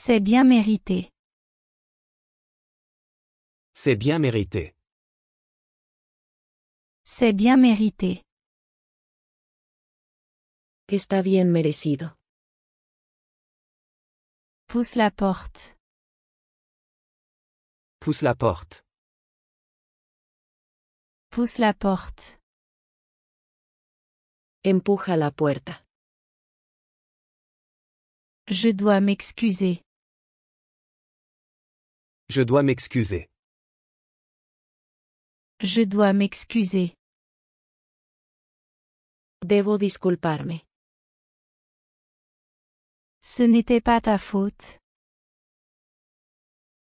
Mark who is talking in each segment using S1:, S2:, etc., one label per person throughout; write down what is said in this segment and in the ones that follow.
S1: C'est bien mérité.
S2: C'est bien mérité.
S1: C'est bien mérité.
S3: Está bien merecido.
S1: Pousse la porte.
S2: Pousse la porte.
S1: Pousse la porte.
S3: Empuja la puerta.
S1: Je dois m'excuser.
S2: Je dois m'excuser.
S1: Je dois m'excuser.
S3: Debo disculparme.
S1: Ce n'était pas ta faute.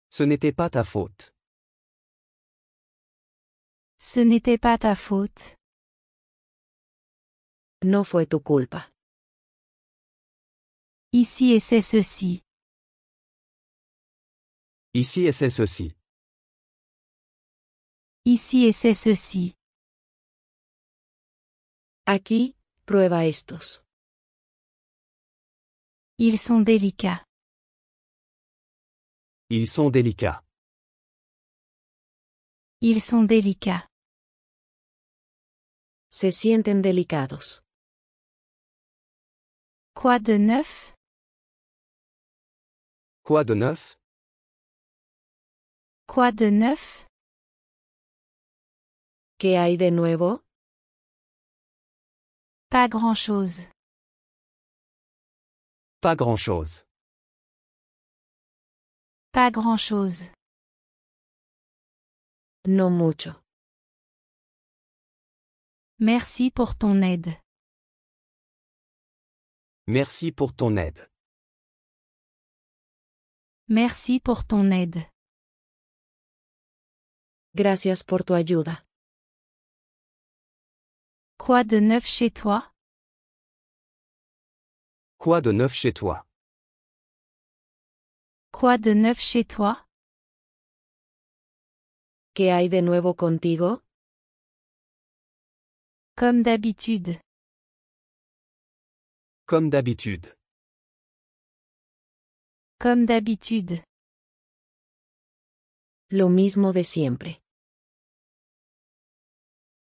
S2: Ce n'était pas ta faute.
S1: Ce n'était pas ta faute.
S3: No fue tu culpa.
S1: Ici et c'est ceci.
S2: Ici et c'est ceci.
S1: Ici et c'est ceci.
S3: Aquí, prueba estos.
S1: Ils sont délicats.
S2: Ils sont délicats.
S1: Ils sont délicats.
S3: Se sienten delicados.
S1: Quoi de neuf?
S2: Quoi de neuf?
S1: Quoi de neuf?
S3: ¿Qué hay de nuevo?
S1: Pas grand-chose.
S2: Pas grand-chose.
S1: Pas grand-chose.
S3: No mucho.
S1: Merci pour ton aide.
S2: Merci pour ton aide.
S1: Merci pour ton aide.
S3: Gracias por tu ayuda.
S1: Quoi de neuf chez toi?
S2: Quoi de neuf chez toi?
S1: Quoi de neuf chez toi?
S3: ¿Qué hay de nuevo contigo?
S1: Comme d'habitude.
S2: Comme d'habitude.
S1: Comme d'habitude.
S3: Lo mismo de siempre.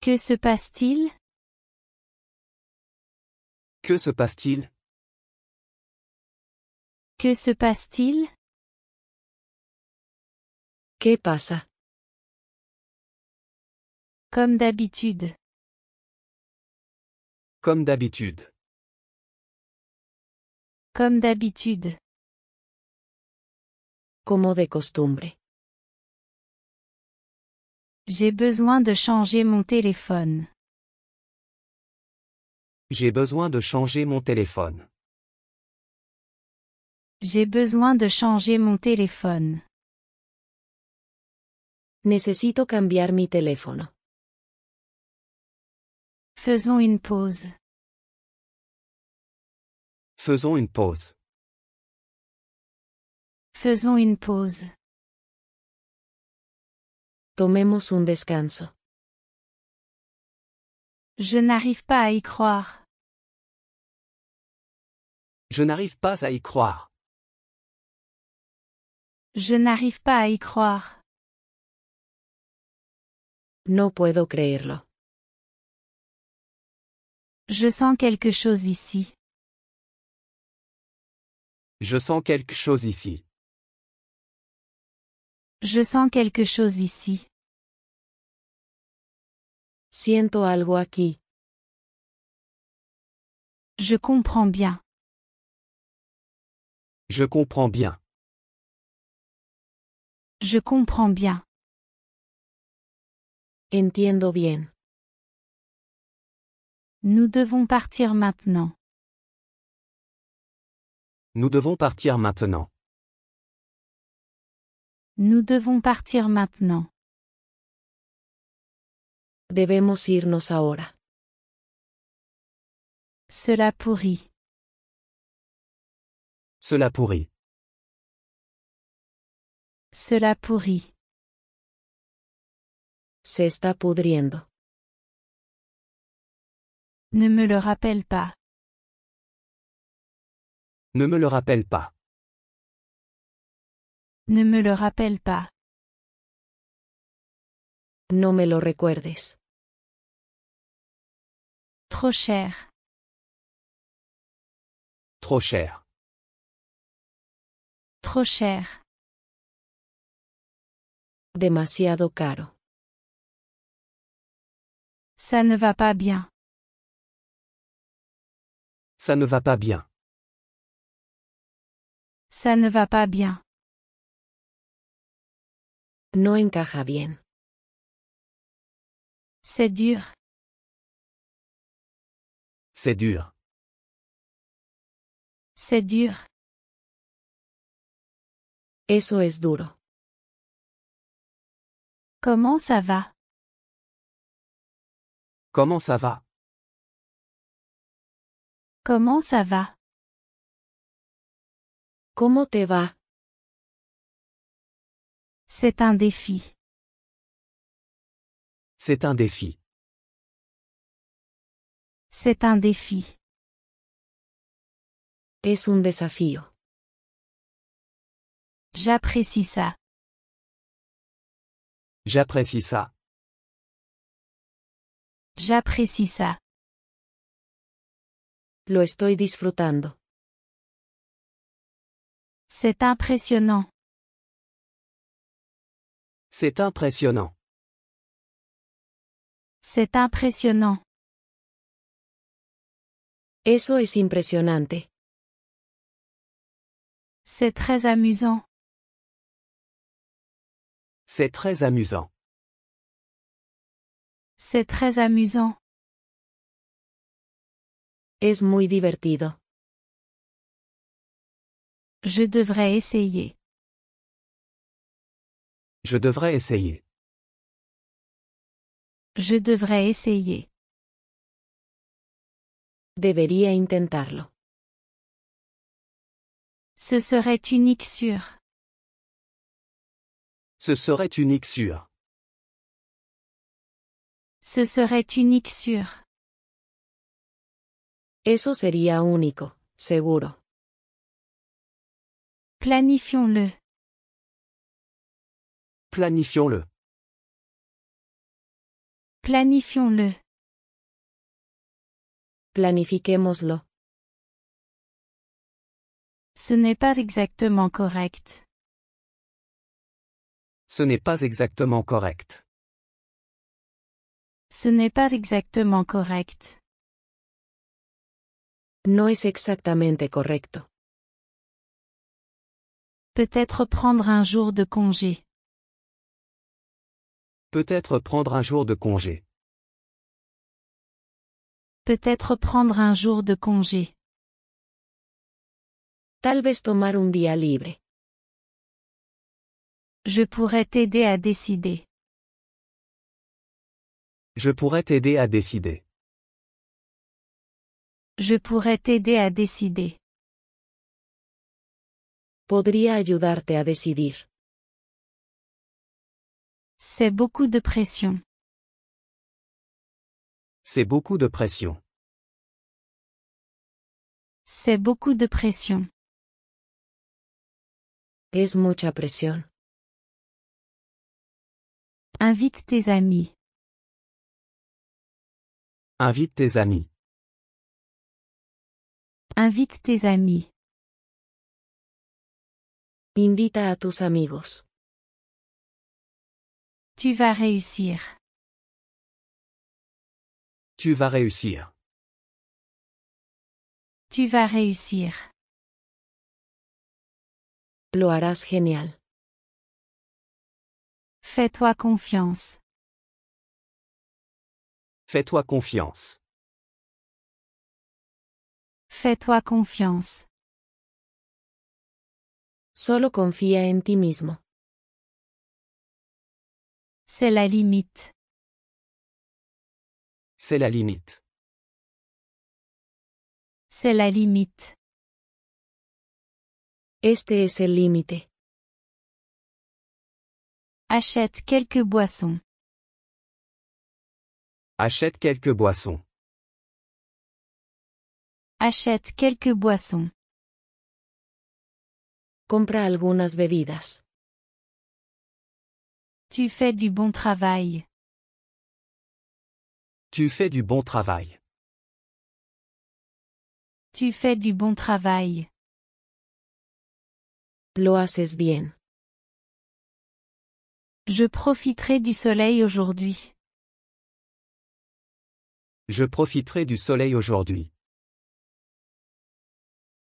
S1: Que se passe-t-il?
S2: Que se passe-t-il?
S1: Que se passe-t-il?
S3: ¿Qué pasa?
S1: Comme d'habitude.
S2: Comme d'habitude.
S1: Comme d'habitude.
S3: Como de costumbre.
S1: J'ai besoin de changer mon téléphone.
S2: J'ai besoin de changer mon téléphone.
S1: J'ai besoin de changer mon téléphone.
S3: Necesito cambiar mi teléfono.
S1: Faisons une pause.
S2: Faisons une pause.
S1: Faisons une pause.
S3: Tomemos un descanso.
S1: Je n'arrive pas à y croire.
S2: Je n'arrive pas à y croire.
S1: Je n'arrive pas à y croire.
S3: No puedo creerlo.
S1: Je sens quelque chose ici.
S2: Je sens quelque chose ici.
S1: Je sens quelque chose ici.
S3: Siento algo aquí.
S1: Je comprends bien.
S2: Je comprends bien.
S1: Je comprends bien.
S3: Entiendo bien.
S1: Nous devons partir maintenant.
S2: Nous devons partir maintenant.
S1: Nous devons partir maintenant.
S3: Debemos irnos ahora.
S1: Cela pourrit.
S2: Cela pourrit.
S1: Cela pourrit.
S3: Se está pudriendo.
S1: Ne me le rappelle pas.
S2: Ne me le rappelle pas.
S1: Ne me le rappelle pas.
S3: No me lo recuerdes.
S1: Trop cher.
S2: Trop cher.
S1: Trop cher.
S3: Demasiado caro.
S1: Ça ne va pas bien.
S2: Ça ne va pas bien.
S1: Ça ne va pas bien.
S3: No encaja bien.
S1: C'est dur.
S2: C'est dur.
S1: C'est dur.
S3: Eso es duro.
S1: Comment ça va?
S2: Comment ça va?
S1: Comment ça va?
S3: ¿Cómo te va?
S1: C'est un défi.
S2: C'est un défi.
S1: C'est un défi.
S3: Es un desafío.
S1: J'apprécie ça.
S2: J'apprécie ça.
S1: J'apprécie ça.
S3: Lo estoy disfrutando.
S1: C'est impressionnant.
S2: C'est impressionnant.
S1: C'est impressionnant.
S3: Eso es impresionante.
S1: C'est très amusant.
S2: C'est très amusant.
S1: C'est très amusant.
S3: Es muy divertido.
S1: Je devrais essayer.
S2: Je devrais essayer.
S1: Je devrais essayer.
S3: Debería intentarlo.
S1: Ce serait unique sur.
S2: Ce serait unique sur.
S1: Ce serait unique sur.
S3: Eso sería único, seguro.
S1: Planifions-le.
S2: Planifions-le.
S1: Planifions-le.
S3: Planifiquémoslo.
S1: Ce n'est pas exactement correct.
S2: Ce n'est pas exactement correct.
S1: Ce n'est pas exactement correct.
S3: No es exactamente correcto.
S1: Peut-être prendre un jour de congé.
S2: Peut-être prendre un jour de congé.
S1: Peut-être prendre un jour de congé.
S3: Tal vez tomar un día libre.
S1: Je pourrais t'aider à décider.
S2: Je pourrais t'aider à décider.
S1: Je pourrais t'aider à décider.
S3: Podría ayudarte a decidir.
S1: C'est beaucoup de pression.
S2: C'est beaucoup de pression.
S1: C'est beaucoup de pression.
S3: Es mucha presión.
S1: Invite tes amis.
S2: Invite tes amis.
S1: Invite tes amis.
S3: Invita a tus amigos.
S1: Tu vas réussir.
S2: Tu vas réussir.
S1: Tu vas réussir.
S3: Lo harás genial.
S1: Fais-toi confiance.
S2: Fais-toi confiance.
S1: Fais-toi confiance.
S3: Solo confía en ti mismo.
S1: C'est la limite.
S2: C'est la limite.
S1: C'est la limite.
S3: Este es el límite.
S1: Achète quelques boissons.
S2: Achète quelques boissons.
S1: Achète quelques boissons.
S3: Compra algunas bebidas.
S1: Tu fais du bon travail.
S2: Tu fais du bon travail.
S1: Tu fais du bon travail.
S3: Lo haces bien.
S1: Je profiterai du soleil aujourd'hui.
S2: Je profiterai du soleil aujourd'hui.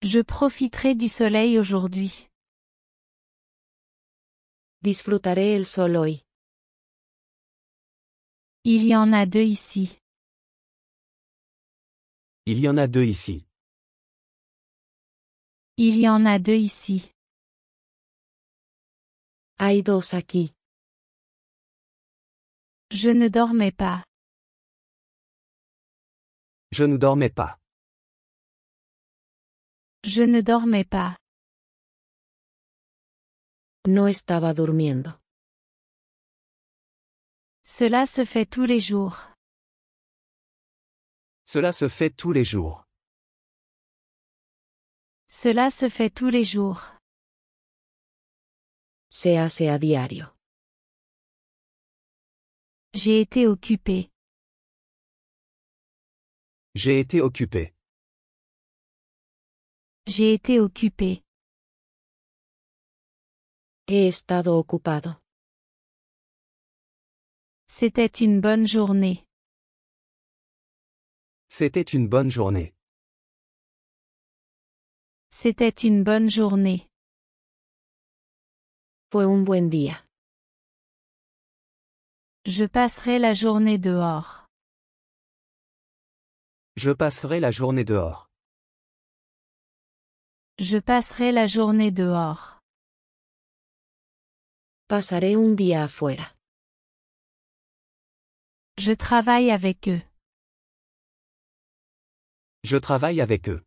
S1: Je profiterai du soleil aujourd'hui.
S3: Disfrutaré el sol hoy.
S1: Il y en a deux ici.
S2: Il y en a deux ici.
S1: Il y en a deux ici.
S3: Hay dos aquí.
S1: Je ne dormais pas.
S2: Je ne dormais pas.
S1: Je ne dormais pas.
S3: No estaba durmiendo.
S1: Cela se fait tous les jours.
S2: Cela se fait tous les jours.
S1: Cela se fait tous les jours.
S3: Se hace a diario.
S1: J'ai été occupé.
S2: J'ai été occupé.
S1: J'ai été occupé.
S3: He estado ocupado.
S1: C'était une bonne journée.
S2: C'était une bonne journée.
S1: C'était une bonne journée.
S3: Fue un buen día.
S1: Je passerai la journée dehors.
S2: Je passerai la journée dehors.
S1: Je passerai la journée dehors.
S3: Pasaré un día afuera.
S1: Je travaille avec eux.
S2: Je travaille avec eux.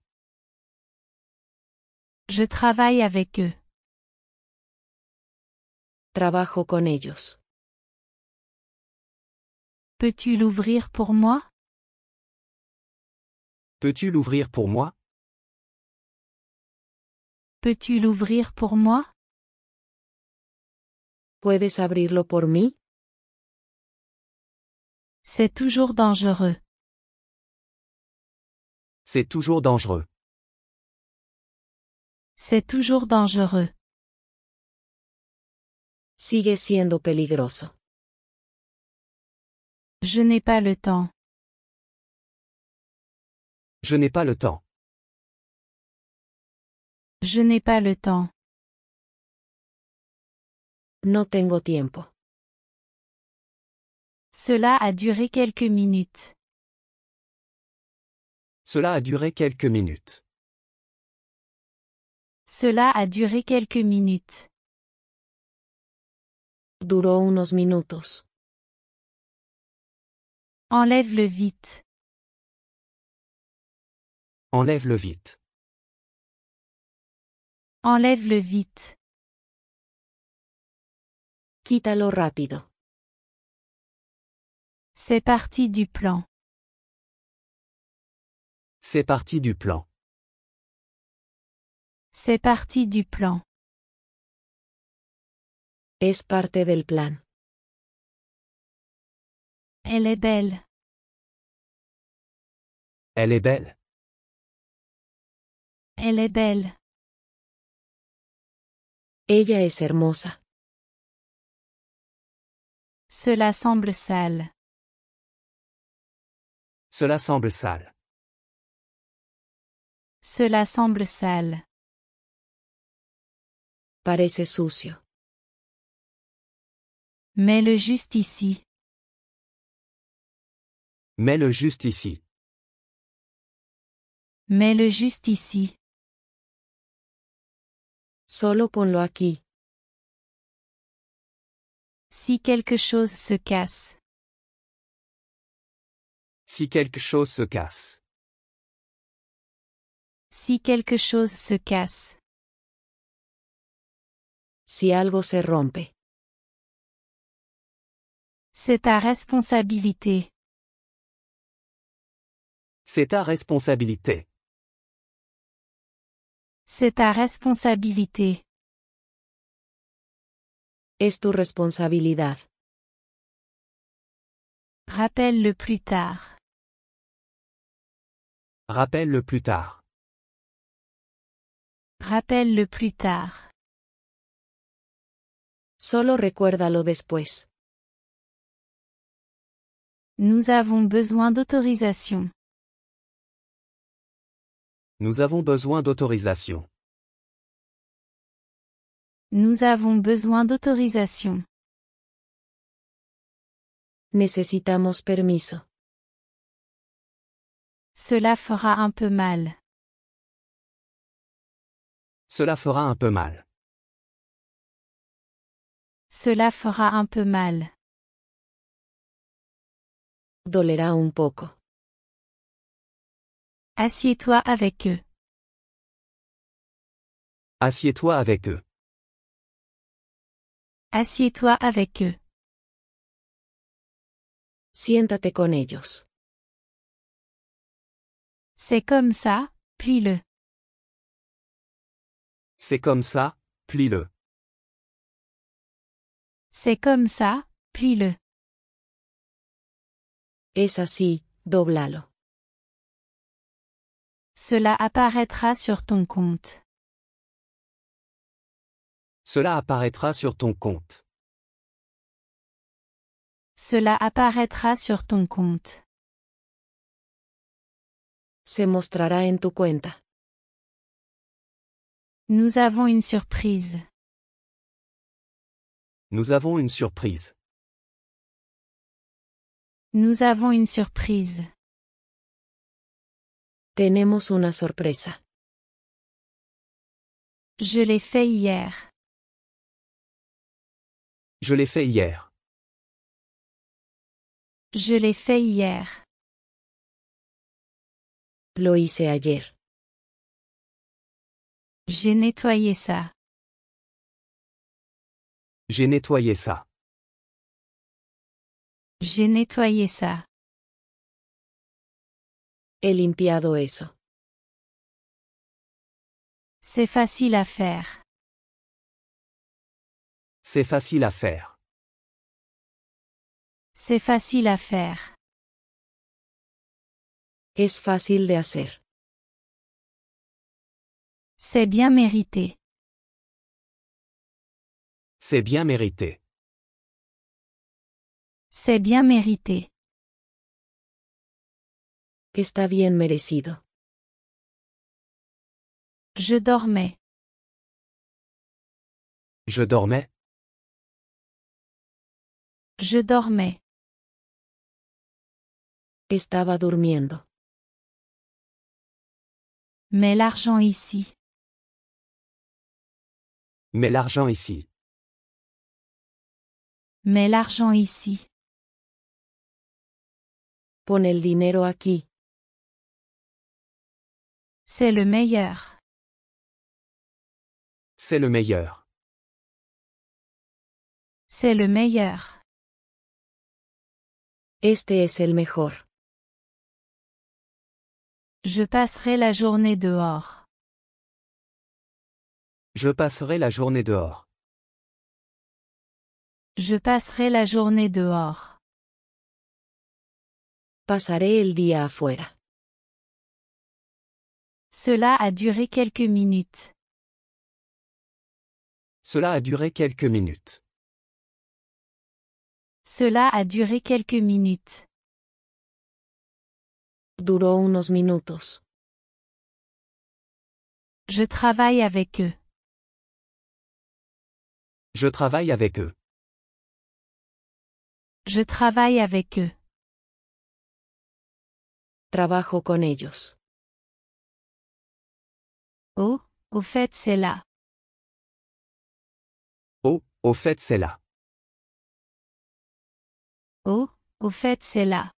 S1: Je travaille avec eux.
S3: Trabajo con ellos.
S1: Peux-tu l'ouvrir pour moi?
S2: Peux-tu l'ouvrir pour moi?
S1: Peux-tu l'ouvrir pour moi?
S3: ¿Puedes abrirlo por mí?
S1: C'est toujours dangereux.
S2: C'est toujours dangereux.
S1: C'est toujours dangereux.
S3: Sigue siendo peligroso.
S1: Je n'ai pas le temps.
S2: Je n'ai pas le temps.
S1: Je n'ai pas le temps.
S3: No tengo tiempo.
S1: Cela a duré quelques minutes.
S2: Cela a duré quelques minutes.
S1: Cela a duré quelques minutes.
S3: Duró unos minutos.
S1: Enlève-le vite.
S2: Enlève-le vite.
S1: Enlève-le vite.
S3: Quítalo rápido.
S1: C'est parti du plan.
S2: C'est parti du plan.
S1: C'est parti du plan.
S3: Es parte del plan.
S1: Elle est belle.
S2: Elle est belle.
S1: Elle est belle.
S3: Ella es hermosa.
S1: Cela semble sale.
S2: Cela semble sale.
S1: Cela semble sale.
S3: Parece sucio.
S1: Mets-le juste ici.
S2: Mets-le juste ici.
S1: Mets-le juste ici.
S3: Solo ponlo aquí.
S1: Si quelque chose se casse.
S2: Si quelque chose se casse.
S1: Si quelque chose se casse.
S3: Si algo se rompe.
S1: C'est ta responsabilité.
S2: C'est ta responsabilité.
S1: C'est ta responsabilité.
S3: Es tu responsabilidad.
S1: Rappelle-le plus tard.
S2: Rappelle-le plus tard.
S1: Rappelle-le plus tard.
S3: Solo recuérdalo después.
S1: Nous avons besoin d'autorisation.
S2: Nous avons besoin d'autorisation.
S1: Nous avons besoin d'autorisation.
S3: Necesitamos permiso.
S1: Cela fera un peu mal.
S2: Cela fera un peu mal.
S1: Cela fera un peu mal.
S3: Dolerá un poco.
S1: Assieds-toi avec eux.
S2: Assieds-toi avec eux.
S1: Assieds-toi avec eux.
S3: Siéntate con ellos.
S1: C'est comme ça, plie-le.
S2: C'est comme ça, plie-le.
S1: C'est comme ça, plie-le.
S3: Es así, dóblalo.
S1: Cela apparaîtra sur ton compte.
S2: Cela apparaîtra sur ton compte.
S1: Cela apparaîtra sur ton compte.
S3: Se mostrará en tu cuenta.
S1: Nous avons une surprise.
S2: Nous avons une surprise.
S1: Nous avons une surprise.
S3: Tenemos una sorpresa.
S1: Je l'ai fait hier.
S2: Je l'ai fait hier.
S1: Je l'ai fait hier.
S3: Lo hice ayer.
S1: J'ai nettoyé ça.
S2: J'ai nettoyé ça.
S1: J'ai nettoyé ça.
S3: He limpiado eso.
S1: C'est facile à faire.
S2: C'est facile à faire.
S1: C'est facile à faire.
S3: Es fácil de hacer.
S1: C'est bien mérité.
S2: C'est bien mérité.
S1: C'est bien mérité.
S3: Está bien merecido.
S1: Je dormais.
S2: Je dormais.
S1: Je dormais.
S3: Estaba durmiendo.
S1: Mets l'argent ici.
S2: Mets l'argent ici.
S1: Mets l'argent ici.
S3: Pon el dinero aquí.
S1: C'est le meilleur.
S2: C'est le meilleur.
S1: C'est le meilleur.
S3: Este es el mejor.
S1: Je passerai la journée dehors.
S2: Je passerai la journée dehors.
S1: Je passerai la journée dehors.
S3: Pasaré el día afuera.
S1: Cela a duré quelques minutes.
S2: Cela a duré quelques minutes.
S1: Cela a duré quelques minutes.
S3: Duró unos minutos.
S1: Je travaille avec eux.
S2: Je travaille avec eux.
S1: Je travaille avec eux.
S3: Trabajo con ellos.
S1: Oh, au fait c'est là.
S2: Oh, au fait c'est là.
S1: Oh, au fait c'est là.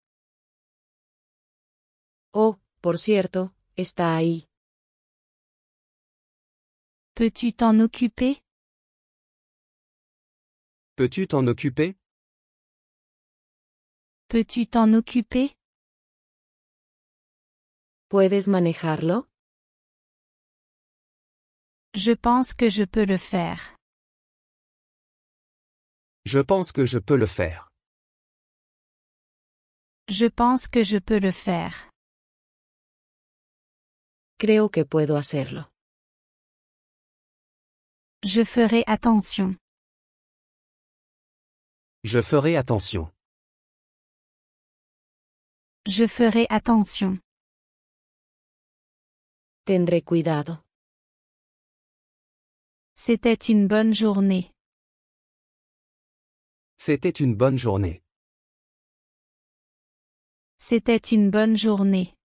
S3: Oh, por cierto, está ahí.
S1: Peux-tu t'en occuper?
S2: Peux-tu t'en occuper?
S1: Peux-tu t'en occuper?
S3: ¿Puedes manejarlo?
S1: Je pense que je peux le faire.
S2: Je pense que je peux le faire.
S1: Je pense que je peux le faire.
S3: Creo que puedo hacerlo.
S1: Je ferai attention.
S2: Je ferai attention.
S1: Je ferai attention.
S3: Tendré cuidado.
S1: C'était une bonne journée.
S2: C'était une bonne journée.
S1: C'était une bonne journée.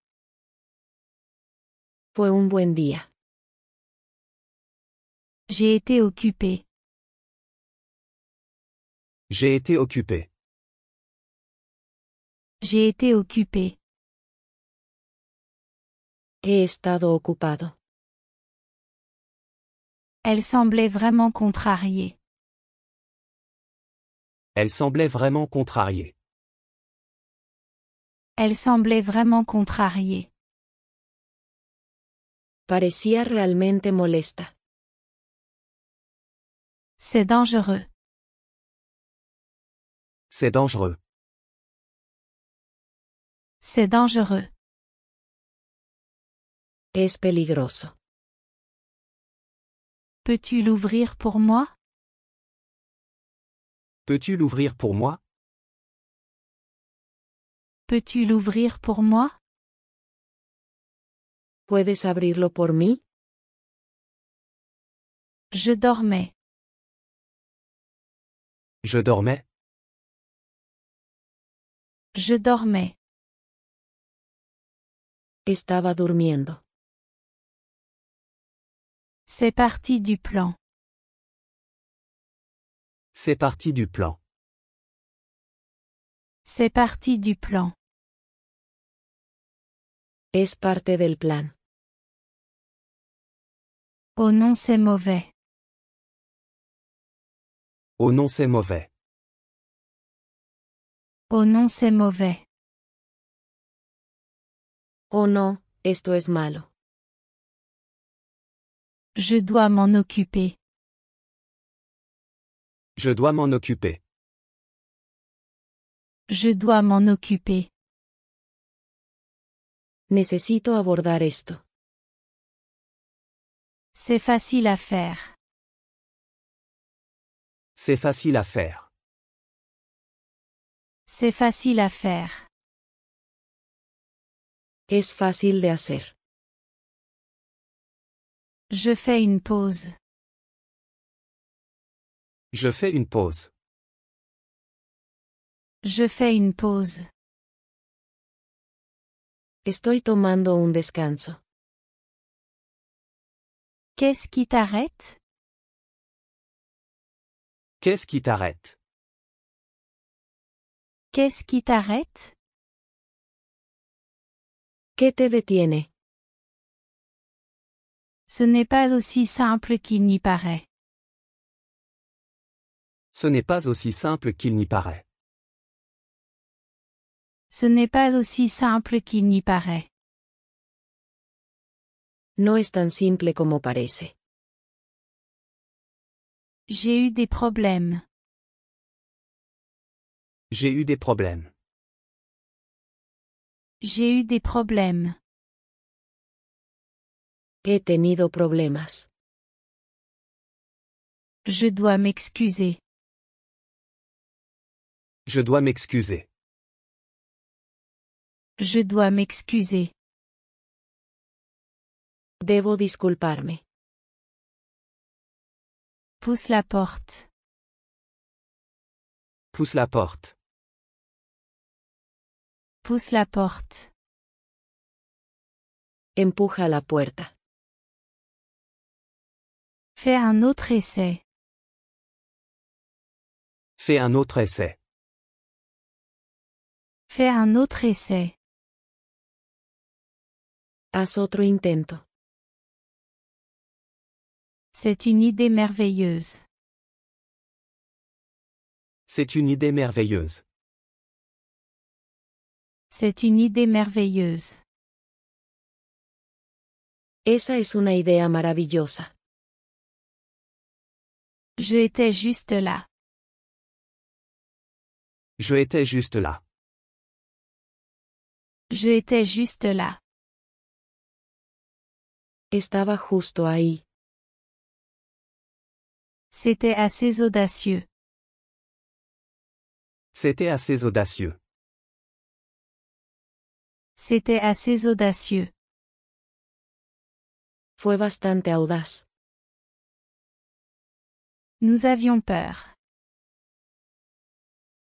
S3: Fue un buen día.
S1: J'ai été occupé.
S2: J'ai été occupé.
S1: J'ai été occupé.
S3: He estado ocupado.
S1: Elle semblait vraiment contrariée.
S2: Elle semblait vraiment contrariée.
S1: Elle semblait vraiment contrariée.
S3: Parecía realmente molesta.
S1: C'est dangereux.
S2: C'est dangereux.
S1: C'est dangereux.
S3: Es peligroso.
S1: Peux-tu l'ouvrir pour moi?
S2: Peux-tu l'ouvrir pour moi?
S1: Peux-tu l'ouvrir pour moi?
S3: ¿Puedes abrirlo por mí?
S1: Je dormais.
S2: Je dormais.
S1: Je dormais.
S3: Estaba durmiendo.
S1: C'est parti du plan.
S2: C'est parti du plan.
S1: C'est parti du plan.
S3: Es parte del plan.
S1: Oh non, c'est mauvais.
S2: Oh non, c'est mauvais.
S1: Oh non, c'est mauvais.
S3: Oh no, esto es malo.
S1: Je dois m'en occuper.
S2: Je dois m'en occuper.
S1: Je dois m'en occuper.
S3: Necesito abordar esto.
S1: C'est facile à faire.
S2: C'est facile à faire.
S1: C'est facile à faire.
S3: Es fácil de hacer.
S1: Je fais une pause.
S2: Je fais une pause.
S1: Je fais une pause.
S3: Estoy tomando un descanso.
S1: Qu'est-ce qui t'arrête?
S2: Qu'est-ce qui t'arrête?
S1: Qu'est-ce qui t'arrête?
S3: ¿Qué te detiene?
S1: Ce n'est pas aussi simple qu'il n'y paraît.
S2: Ce n'est pas aussi simple qu'il n'y paraît.
S1: Ce n'est pas aussi simple qu'il n'y paraît.
S3: No es tan simple como parece.
S1: J'ai eu des problèmes.
S2: J'ai eu des problèmes.
S1: J'ai eu des problèmes.
S3: He tenido problemas.
S1: Je dois m'excuser.
S2: Je dois m'excuser.
S1: Je dois m'excuser.
S3: Debo disculparme.
S1: Pousse la porte.
S2: Pousse la porte.
S1: Pousse la porte.
S3: Empuja la puerta.
S1: Fais un autre essai.
S2: Fais un autre essai.
S1: Fais un autre essai.
S3: Haz otro intento.
S1: C'est une idée merveilleuse.
S2: C'est une idée merveilleuse.
S1: C'est une idée merveilleuse.
S3: Esa es una idea maravillosa.
S1: Je étais juste là.
S2: Je étais juste là.
S1: Je étais juste là.
S3: Estaba justo ahí.
S1: C'était assez audacieux.
S2: C'était assez audacieux.
S1: C'était assez audacieux.
S3: Fue bastante audaz.
S1: Nous avions peur.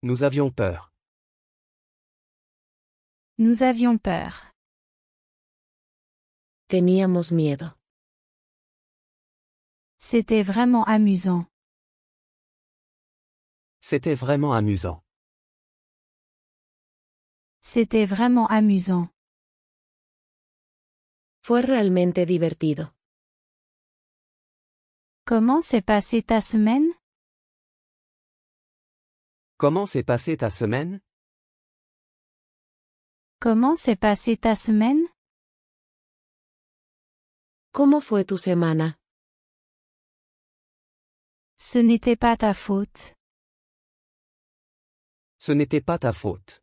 S2: Nous avions peur.
S1: Nous avions peur.
S3: Teníamos miedo.
S1: C'était vraiment amusant.
S2: C'était vraiment amusant.
S1: C'était vraiment amusant.
S3: Fue realmente divertido.
S1: Comment s'est passée ta semaine?
S2: Comment s'est passée ta semaine?
S1: Comment s'est passée ta semaine?
S3: ¿Cómo fue tu semana?
S1: Ce n'était pas ta faute.
S2: Ce n'était pas ta faute.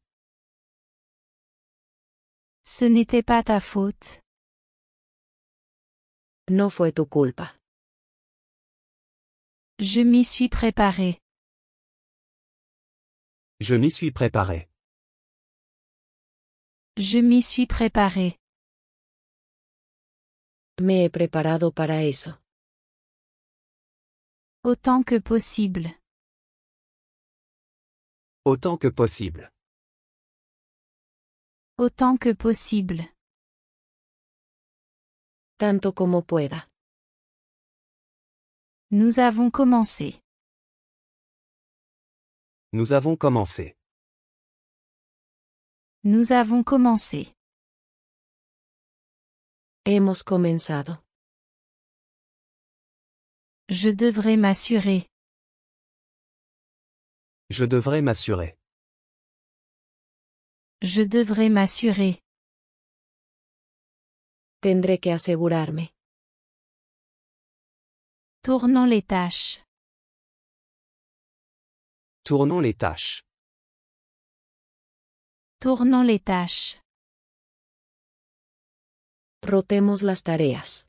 S1: Ce n'était pas ta faute.
S3: No fue tu culpa.
S1: Je m'y suis préparé.
S2: Je m'y suis préparé.
S1: Je m'y suis préparé.
S3: Me he preparado para eso.
S1: Autant que possible.
S2: Autant que possible.
S1: Autant que possible.
S3: Tanto como pueda.
S1: Nous avons commencé.
S2: Nous avons commencé.
S1: Nous avons commencé.
S3: Hemos comenzado.
S1: Je devrais m'assurer.
S2: Je devrais m'assurer.
S1: Je devrais m'assurer.
S3: Tendré que asegurarme.
S1: Tournons les tâches.
S2: Tournons les tâches.
S1: Tournons les tâches.
S3: Rotemos las tareas.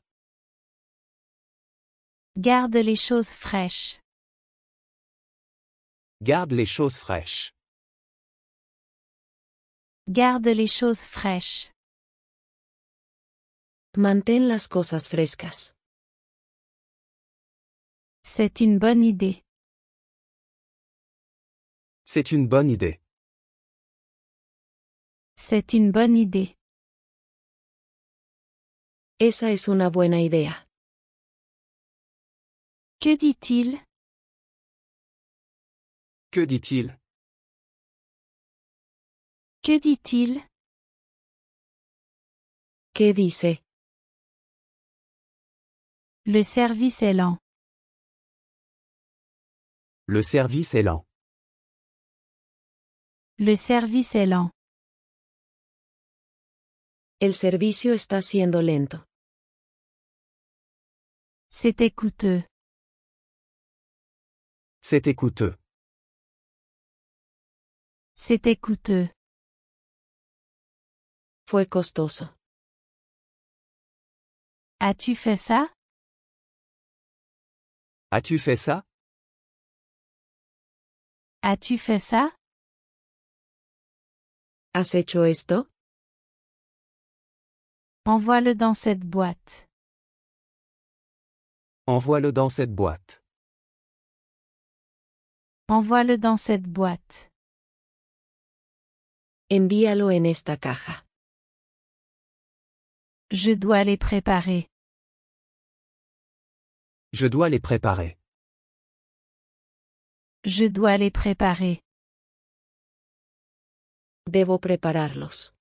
S1: Garde les choses fraîches.
S2: Garde les choses fraîches.
S1: Garde les choses fraîches.
S3: Mantén las cosas frescas.
S1: C'est une bonne idée.
S2: C'est une bonne idée.
S1: C'est une bonne idée.
S3: Esa es una buena idea.
S1: Que dit-il?
S2: Que dit-il?
S1: Que dit-il?
S3: ¿Qué dice?
S1: Le service est lent.
S2: Le service est lent.
S1: Le service est lent.
S3: El servicio está siendo lento.
S1: C'était coûteux.
S2: C'était coûteux.
S1: C'était coûteux.
S3: Fue costoso.
S1: As-tu fait ça?
S2: As-tu fait ça?
S1: As-tu fait ça?
S3: ¿Has hecho esto?
S1: Envoie-le dans cette boîte.
S2: Envoie-le dans cette boîte.
S1: Envoie-le dans cette boîte.
S3: Envíalo en esta caja.
S1: Je dois les préparer.
S2: Je dois les préparer.
S1: Je dois les préparer.
S3: Debo prepararlos.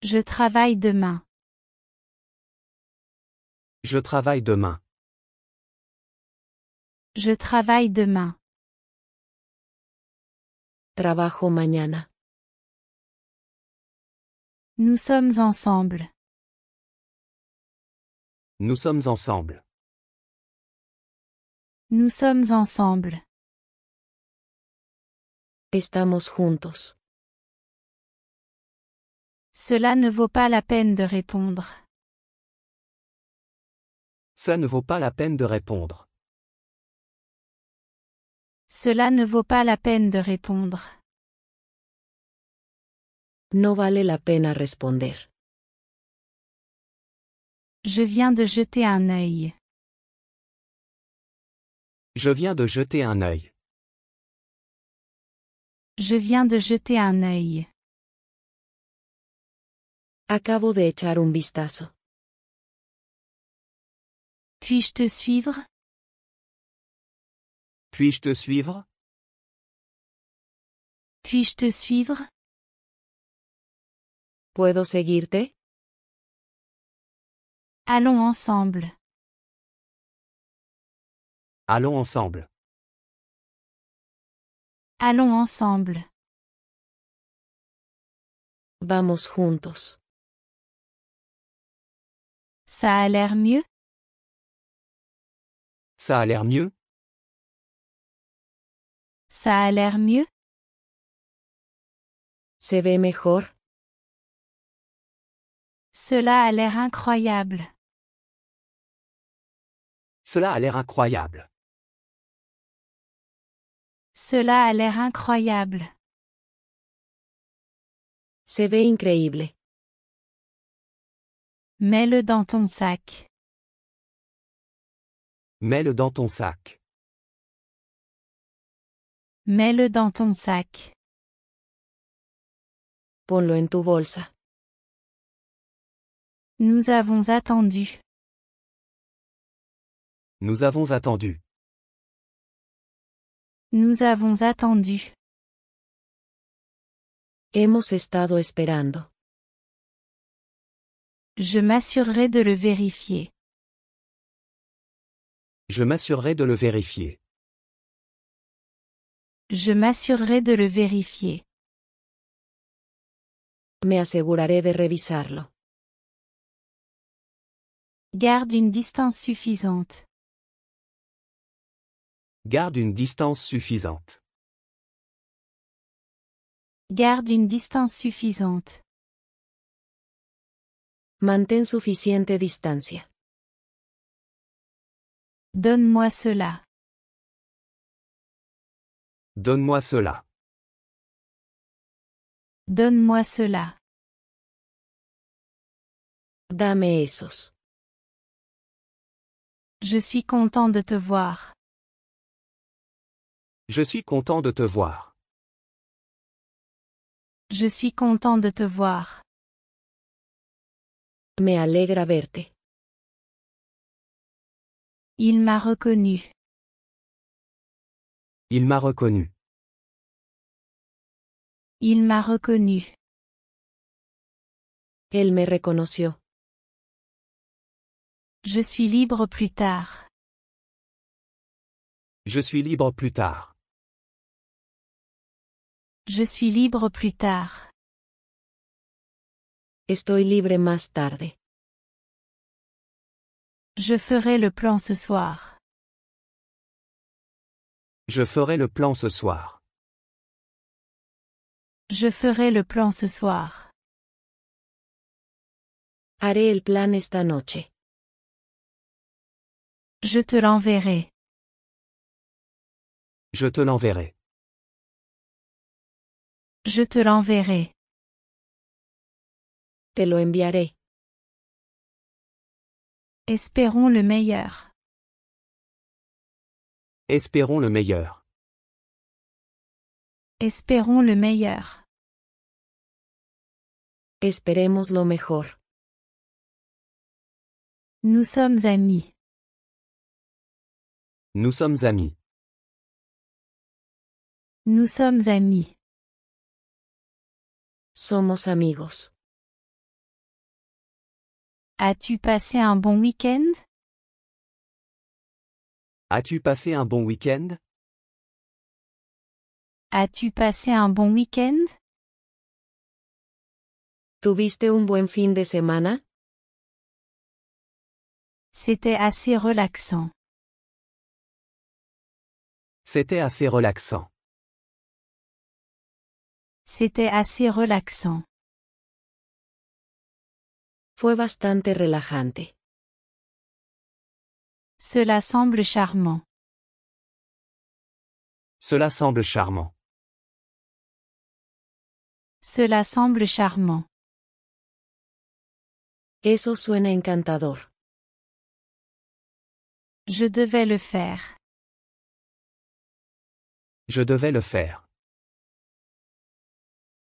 S1: Je travaille demain.
S2: Je travaille demain.
S1: Je travaille demain.
S3: Trabajo mañana.
S1: Nous sommes ensemble.
S2: Nous sommes ensemble.
S1: Nous sommes ensemble.
S3: Estamos juntos.
S1: Cela ne vaut pas la peine de répondre.
S2: Ça ne vaut pas la peine de répondre.
S1: Cela ne vaut pas la peine de répondre.
S3: No vale la pena responder.
S1: Je viens de jeter un œil.
S2: Je viens de jeter un œil.
S1: Je viens de jeter un œil.
S3: Acabo de echar un vistazo.
S1: Puis-je te suivre?
S2: Puis-je te suivre?
S1: Puis-je te suivre?
S3: ¿Puedo seguirte?
S1: Allons ensemble.
S2: Allons ensemble.
S1: Allons ensemble.
S3: Vamos juntos.
S1: Ça a l'air mieux?
S2: Ça a l'air mieux?
S1: Ça a l'air mieux?
S3: ¿Se ve mejor?
S1: Cela a l'air incroyable.
S2: Cela a l'air incroyable.
S1: Cela a l'air incroyable.
S3: Se ve increíble.
S1: Mets-le dans ton sac.
S2: Mets-le dans ton sac.
S1: Mets-le dans ton sac.
S3: Ponlo en tu bolsa.
S1: Nous avons attendu.
S2: Nous avons attendu.
S1: Nous avons attendu.
S3: Hemos estado esperando.
S1: Je m'assurerai de le vérifier.
S2: Je m'assurerai de le vérifier.
S1: Je m'assurerai de le vérifier.
S3: Me aseguraré de revisarlo.
S1: Garde une distance suffisante.
S2: Garde une distance suffisante.
S1: Garde une distance suffisante.
S3: Mantén suficiente distancia.
S1: Donne-moi cela.
S2: Donne-moi cela.
S1: Donne-moi cela.
S3: Dame esos.
S1: Je suis content de te voir.
S2: Je suis content de te voir.
S1: Je suis content de te voir.
S3: Me alegra verte.
S1: Il m'a reconnu.
S2: Il m'a reconnu.
S1: Il m'a reconnu.
S3: Él me reconoció.
S1: Je suis libre plus tard.
S2: Je suis libre plus tard.
S1: Je suis libre plus tard.
S3: Estoy libre más tarde.
S1: Je ferai le plan ce soir.
S2: Je ferai le plan ce soir.
S1: Je ferai le plan ce soir.
S3: Haré el plan esta noche.
S1: Je te l'enverrai.
S2: Je te l'enverrai.
S1: Je te l'enverrai.
S3: Te lo enviaré.
S1: Espérons le meilleur.
S2: Espérons le meilleur.
S1: Espérons le meilleur.
S3: Esperemos lo mejor.
S1: Nous sommes amis.
S2: Nous sommes amis.
S1: Nous sommes amis.
S3: Somos amigos.
S1: As-tu passé un bon week-end?
S2: As-tu passé un bon week-end?
S1: As-tu passé un bon week-end?
S3: ¿Tuviste un buen fin de semana?
S1: C'était assez relaxant.
S2: C'était assez relaxant.
S1: C'était assez relaxant.
S3: Fue bastante relajante.
S1: Cela semble charmant.
S2: Cela semble charmant.
S1: Cela semble charmant.
S3: Eso suena encantador.
S1: Je devais le faire.
S2: Je devais le faire.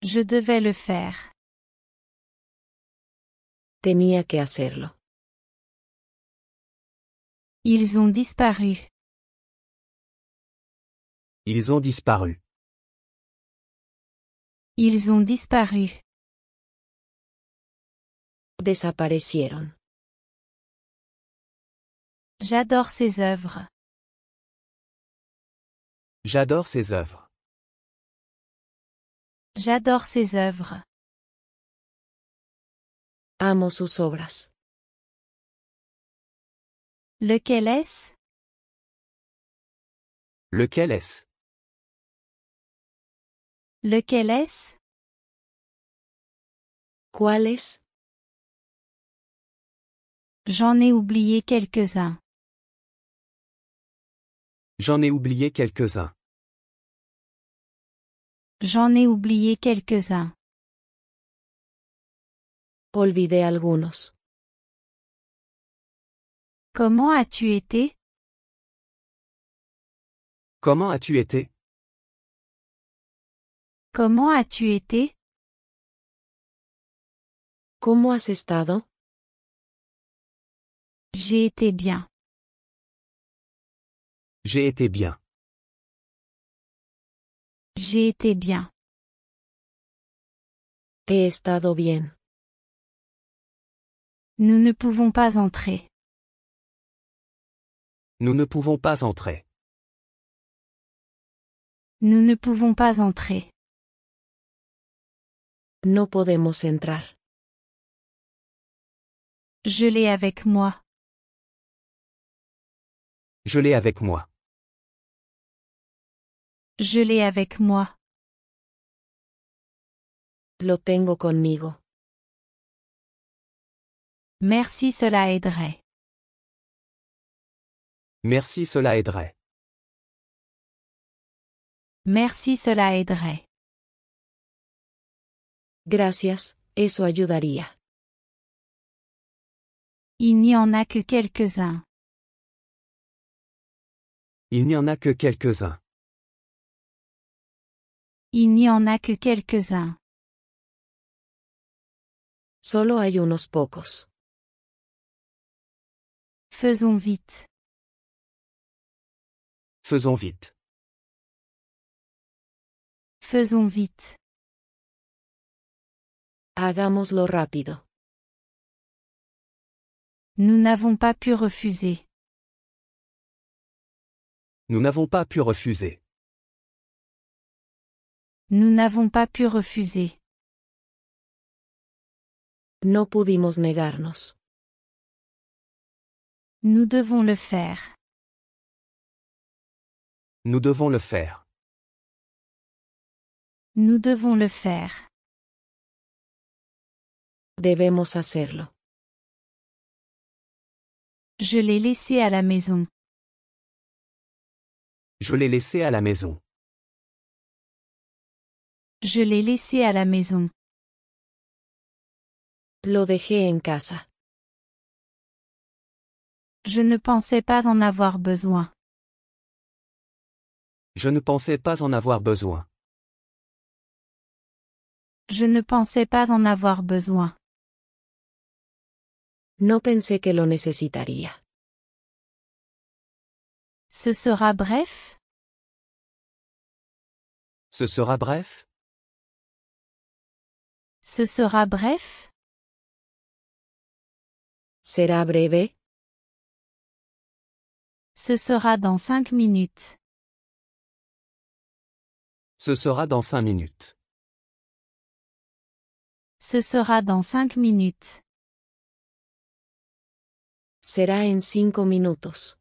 S1: Je devais le faire.
S3: Tenía que hacerlo.
S1: Ils ont disparu.
S2: Ils ont disparu.
S1: Ils ont disparu.
S3: Desaparecieron.
S1: J'adore ces œuvres.
S2: J'adore ses œuvres.
S1: J'adore ces œuvres.
S3: Amo sus obras.
S1: Lequel est-ce?
S2: Lequel est-ce?
S1: Lequel est-ce?
S3: ¿Cuál es?
S1: J'en ai oublié quelques-uns.
S2: J'en ai oublié quelques-uns.
S1: J'en ai oublié quelques-uns.
S3: Olvidé algunos.
S1: Comment as-tu été?
S2: Comment as-tu été?
S1: Comment as-tu été?
S3: ¿Cómo has estado?
S1: J'ai été bien.
S2: J'ai été bien.
S1: J'ai été bien.
S3: He estado bien.
S1: Nous ne pouvons pas entrer.
S2: Nous ne pouvons pas entrer.
S1: Nous ne pouvons pas entrer.
S3: No podemos entrar.
S1: Je l'ai avec moi.
S2: Je l'ai avec moi.
S1: Je l'ai avec moi.
S3: Lo tengo conmigo.
S1: Merci, cela aiderait.
S2: Merci, cela aiderait.
S1: Merci, cela aiderait.
S3: Gracias, eso ayudaría.
S1: Il n'y en a que quelques-uns.
S2: Il n'y en a que quelques-uns.
S1: Il n'y en a que quelques-uns.
S3: Solo hay unos pocos.
S1: Faisons vite.
S2: Faisons vite.
S1: Faisons vite.
S3: Hagámoslo rápido.
S1: Nous n'avons pas pu refuser.
S2: Nous n'avons pas pu refuser.
S1: Nous n'avons pas pu refuser.
S3: No pudimos negarnos.
S1: Nous devons le faire.
S2: Nous devons le faire.
S1: Nous devons le faire.
S3: Debemos hacerlo.
S1: Je l'ai laissé à la maison.
S2: Je l'ai laissé à la maison.
S1: Je l'ai laissé à la maison.
S3: Lo dejé en casa.
S1: Je ne pensais pas en avoir besoin.
S2: Je ne pensais pas en avoir besoin.
S1: Je ne pensais pas en avoir besoin.
S3: No pensé que lo necesitaría.
S1: Ce sera bref?
S2: Ce sera bref?
S1: Ce sera bref?
S3: ¿Será breve?
S1: Ce sera dans 5 minutes.
S2: Ce sera dans 5 minutes.
S1: Ce sera dans 5 minutes.
S3: Será en 5 minutos.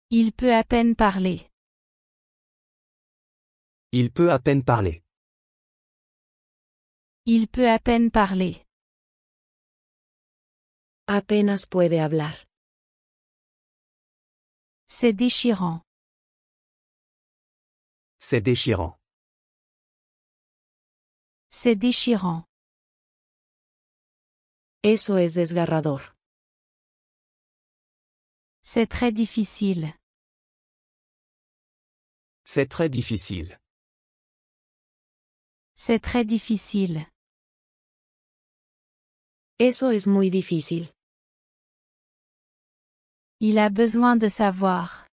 S1: Il peut à peine parler.
S2: Il peut à peine parler.
S1: Il peut à peine parler.
S3: Apenas puede hablar.
S1: C'est déchirant.
S2: C'est déchirant.
S1: C'est déchirant.
S3: Eso es desgarrador.
S1: C'est très difficile.
S2: C'est très difficile.
S1: C'est très difficile.
S3: Eso es muy difícil.
S1: Il a besoin de savoir.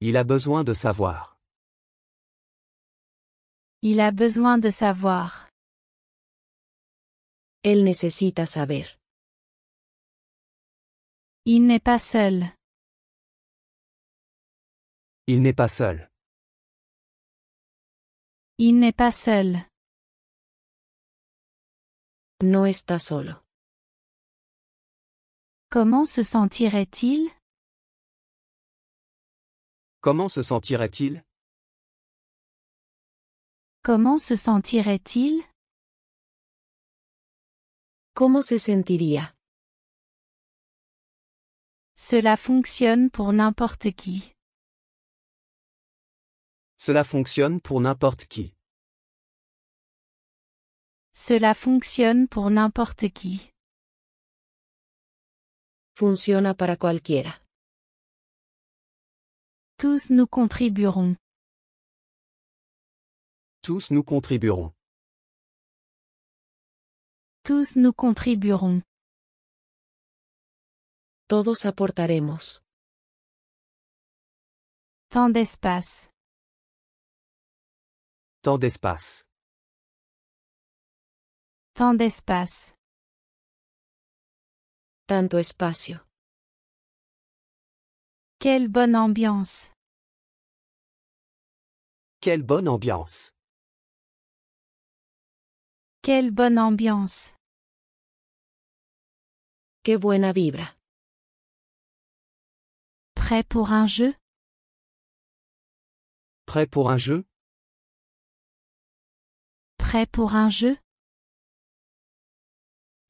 S2: Il a besoin de savoir.
S1: Il a besoin de savoir.
S3: Él necesita saber.
S1: Il n'est pas seul.
S2: Il n'est pas seul.
S1: Il n'est pas seul.
S3: No está solo.
S1: Comment se sentirait-il?
S2: Comment se sentirait-il?
S1: Comment se sentirait-il?
S3: ¿Cómo se sentiría?
S1: Cela fonctionne pour n'importe qui.
S2: Cela fonctionne pour n'importe qui.
S1: Cela fonctionne pour n'importe qui.
S3: Funciona para cualquiera.
S1: Tous nous contribuerons.
S2: Tous nous contribuerons.
S1: Tous nous contribuerons.
S3: Todos aportaremos.
S1: Tant d'espace.
S2: Tant d'espace.
S1: Tant d'espace.
S3: Tanto espacio.
S1: Quelle bonne ambiance.
S2: Quelle bonne ambiance.
S1: Quelle bonne ambiance.
S3: Qué buena vibra.
S1: Prêt pour un jeu?
S2: Prêt pour un jeu?
S1: Prêt pour un jeu?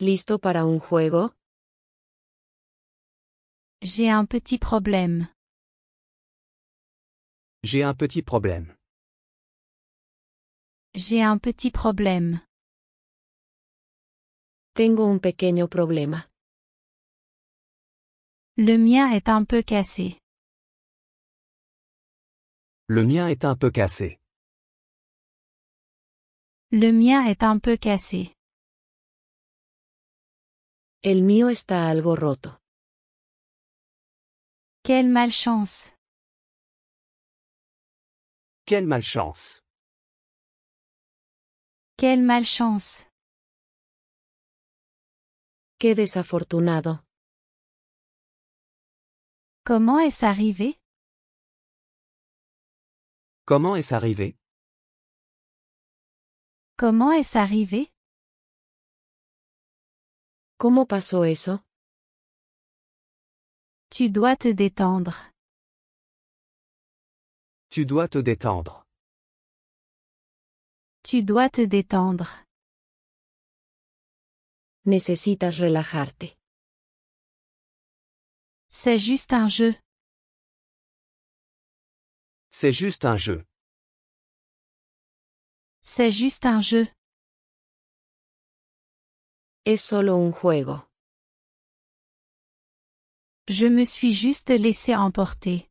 S3: ¿Listo para un juego?
S1: J'ai un petit problème.
S2: J'ai un petit problème.
S1: J'ai un petit problème.
S3: Tengo un pequeño problema.
S1: Le mien est un peu cassé.
S2: Le mien est un peu cassé.
S1: Le mien est un peu cassé.
S3: El mío está algo roto.
S1: Quelle malchance.
S2: Quelle malchance.
S1: Quelle malchance.
S3: Qué desafortunado.
S1: Comment est-ce arrivé?
S2: Comment est-ce arrivé?
S1: Comment est-ce arrivé?
S3: ¿Cómo pasó eso?
S1: Tu dois te détendre.
S2: Tu dois te détendre.
S1: Tu dois te détendre.
S3: Necesitas relajarte.
S1: C'est juste un jeu.
S2: C'est juste un jeu.
S1: C'est juste un jeu.
S3: Es solo un juego.
S1: Je me suis juste laissé emporter.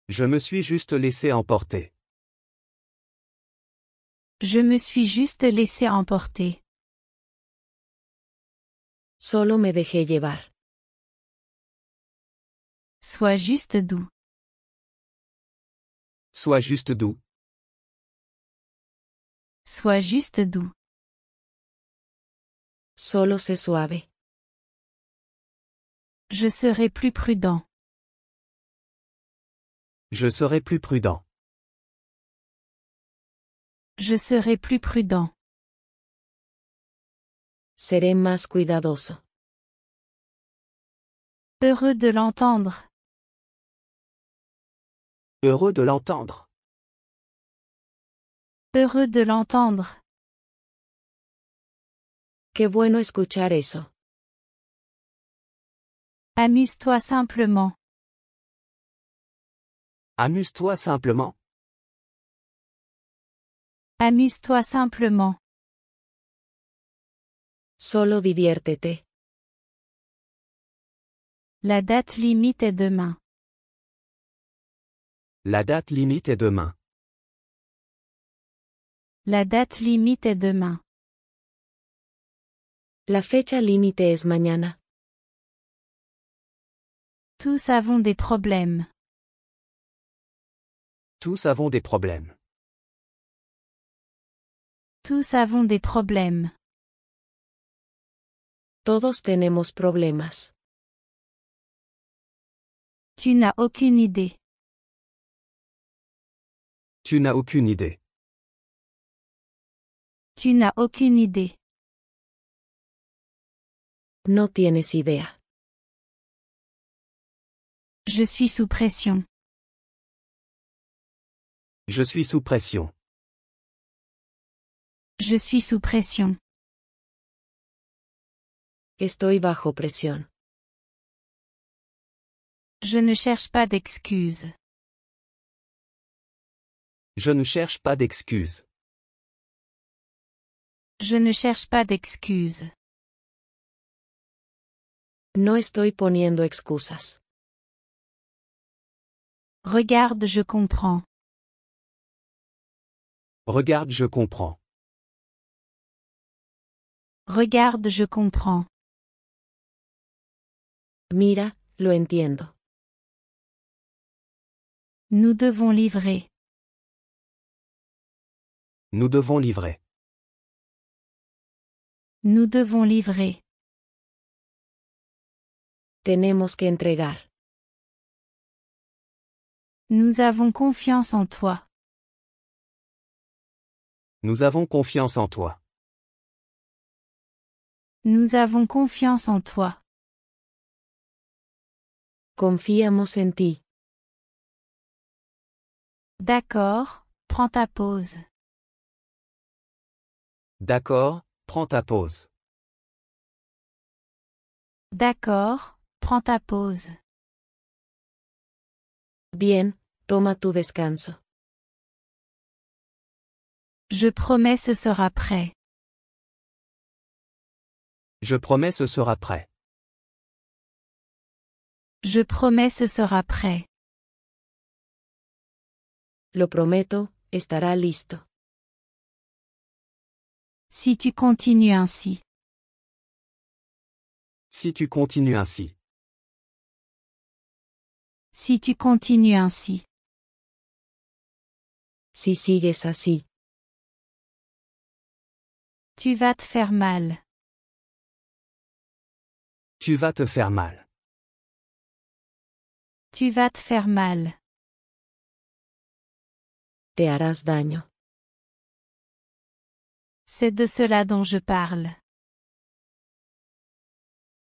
S2: Je me suis juste laissé emporter.
S1: Je me suis juste laissé emporter.
S3: Solo me dejé llevar.
S1: Sois juste doux.
S2: Sois juste doux.
S1: Sois juste doux.
S3: Solo sé suave.
S1: Je serai plus prudent.
S2: Je serai plus prudent.
S1: Je serai plus prudent.
S3: Seré más cuidadoso.
S1: Heureux de l'entendre.
S2: Heureux de l'entendre.
S1: Heureux de l'entendre.
S3: Qué bueno escuchar eso.
S1: Amuse-toi simplement.
S2: Amuse-toi simplement.
S1: Amuse-toi simplement.
S3: Solo diviértete.
S1: La date limite est demain.
S2: La date limite est demain.
S1: La date limite est demain.
S3: La fecha límite es mañana.
S1: Tous avons des problèmes.
S2: Tous avons des problèmes.
S1: Tous avons des problèmes.
S3: Todos tenemos problemas.
S1: Tu n'as aucune idée.
S2: Tu n'as aucune idée.
S1: Tu n'as aucune idée.
S3: No tienes idea.
S1: Je suis sous pression.
S2: Je suis sous pression.
S1: Je suis sous pression.
S3: Estoy bajo presión.
S1: Je ne cherche pas d'excuses.
S2: Je ne cherche pas d'excuses.
S1: Je ne cherche pas d'excuses.
S3: No estoy poniendo excusas.
S1: Regarde, je comprends.
S2: Regarde, je comprends.
S1: Regarde, je comprends.
S3: Mira, lo entiendo.
S1: Nous devons livrer.
S2: Nous devons livrer.
S1: Nous devons livrer.
S3: Tenemos que entregar.
S1: Nous avons confiance en toi.
S2: Nous avons confiance en toi.
S1: Nous avons confiance en toi.
S3: Confiamos en ti.
S1: D'accord, prends ta pause.
S2: D'accord, prends ta pause.
S1: D'accord, prends ta pause.
S3: Bien, toma tu descanso.
S1: Je promets ce sera prêt.
S2: Je promets ce sera prêt.
S1: Je promets ce sera prêt.
S3: Lo prometo, estará listo.
S1: Si tu continues ainsi.
S2: Si tu continues ainsi.
S1: Si tu continues ainsi.
S3: Si sigues así.
S1: Tu vas te faire mal.
S2: Tu vas te faire mal.
S1: Tu vas te faire mal.
S3: Te harás daño.
S1: C'est de cela dont je parle.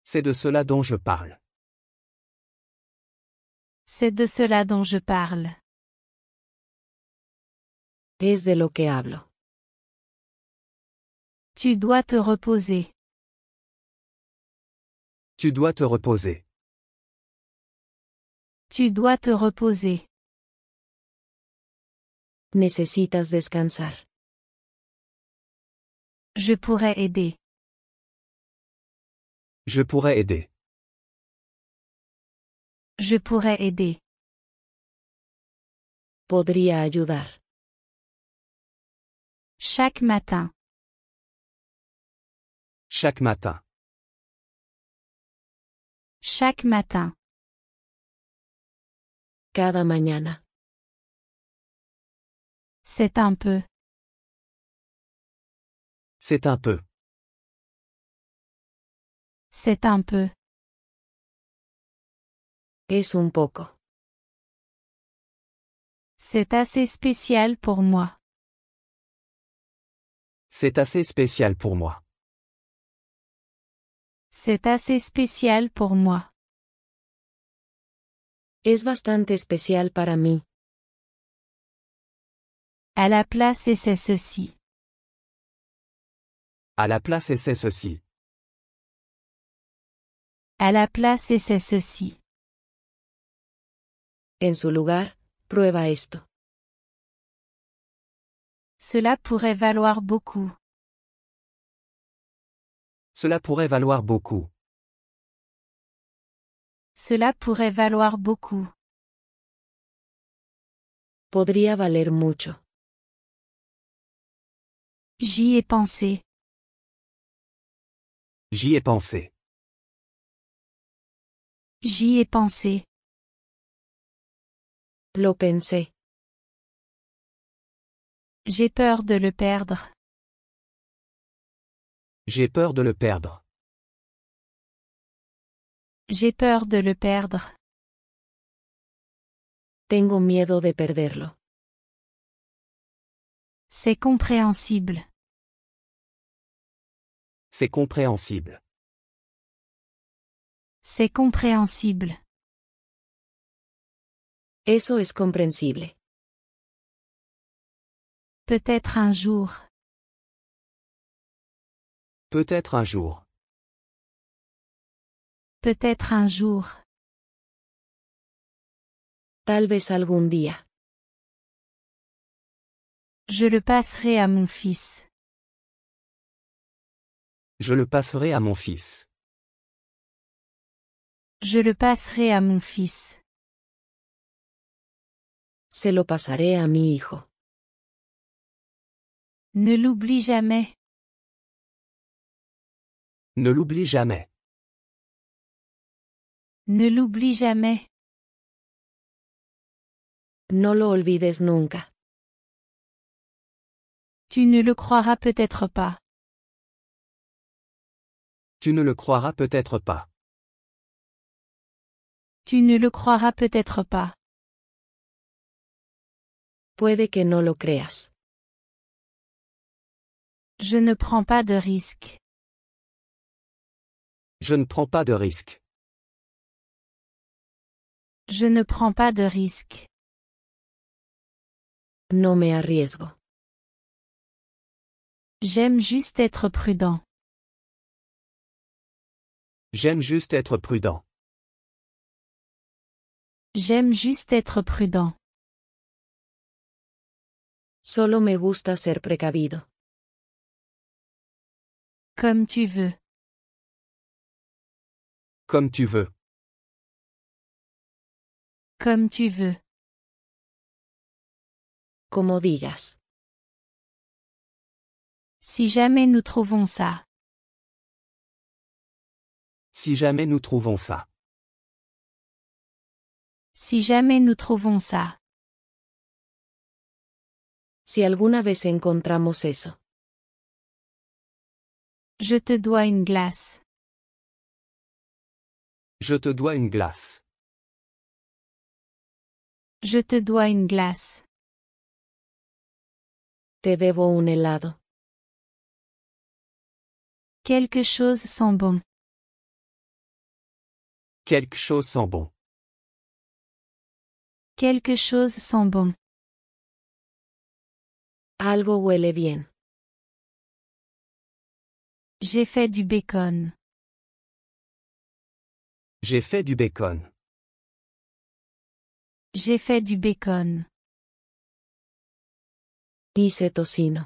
S2: C'est de cela dont je parle.
S1: C'est de cela dont je parle.
S3: Es de lo que hablo.
S1: Tu dois te reposer.
S2: Tu dois te reposer.
S1: Tu dois te reposer.
S3: Necesitas descansar.
S1: Je pourrais aider.
S2: Je pourrais aider.
S1: Je pourrais aider.
S3: Podría ayudar.
S1: Chaque matin.
S2: Chaque matin.
S1: Chaque matin.
S3: Cada mañana.
S1: C'est un peu.
S2: C'est un peu.
S1: C'est un peu.
S3: Es un poco.
S1: C'est assez spécial pour moi.
S2: C'est assez spécial pour moi.
S1: C'est assez spécial pour moi.
S3: Es bastante especial para mí.
S1: À la place essaie ceci.
S2: À la place essaie ceci.
S1: À la place essaie ceci.
S3: En su lugar, prueba esto.
S1: Cela pourrait valoir beaucoup.
S2: Cela pourrait valoir beaucoup.
S1: Cela pourrait valoir beaucoup.
S3: Podría valer mucho.
S1: J'y ai pensé.
S2: J'y ai pensé.
S1: J'y ai pensé.
S3: Lo pensé.
S1: J'ai peur de le perdre.
S2: J'ai peur de le perdre.
S1: J'ai peur de le perdre.
S3: Tengo miedo de perderlo.
S1: C'est compréhensible.
S2: C'est compréhensible.
S1: C'est compréhensible.
S3: Eso es comprensible.
S1: Peut-être un jour.
S2: Peut-être un jour.
S1: Peut-être un jour.
S3: Tal vez algún día.
S1: Je le passerai à mon fils.
S2: Je le passerai à mon fils.
S1: Je le passerai à mon fils.
S3: Se lo pasaré a mi hijo.
S1: Ne l'oublie jamais.
S2: Ne l'oublie jamais.
S1: Ne l'oublie jamais.
S3: No lo olvides nunca.
S1: Tu ne le croiras peut-être pas.
S2: Tu ne le croiras peut-être pas.
S1: Tu ne le croiras peut-être pas.
S3: Puede que no lo creas.
S1: Je ne prends pas de risque.
S2: Je ne prends pas de risque.
S1: Je ne prends pas de risque.
S3: No me arriesgo.
S1: J'aime juste être prudent.
S2: J'aime juste être prudent.
S1: J'aime juste être prudent.
S3: Solo me gusta ser precavido.
S1: Comme tu veux.
S2: Comme tu veux.
S1: Comme tu veux.
S3: Como digas.
S1: Si jamais nous trouvons ça.
S2: Si jamais nous trouvons ça.
S1: Si jamais nous trouvons ça.
S3: Si alguna vez encontramos eso.
S1: Je te dois une glace.
S2: Je te dois une glace.
S1: Je te dois une glace.
S3: Te debo un helado.
S1: Quelque chose sent bon.
S2: Quelque chose sent bon.
S1: Quelque chose sent bon.
S3: Algo huele bien.
S1: J'ai fait du bacon.
S2: J'ai fait du bacon.
S1: J'ai fait du bacon.
S3: Hice tocino.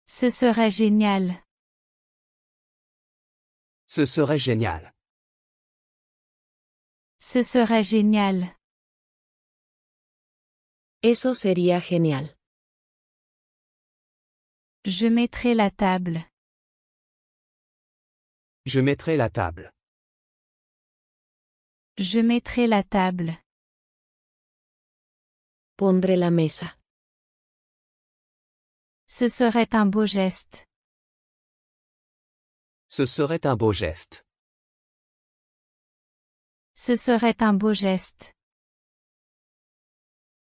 S1: Ce serait génial.
S2: Ce serait génial.
S1: Ce serait génial.
S3: Eso sería genial.
S1: Je mettrai la table.
S2: Je mettrai la table.
S1: Je mettrai la table.
S3: Pondré la mesa.
S1: Ce serait un beau geste.
S2: Ce serait un beau geste.
S1: Ce serait un beau geste.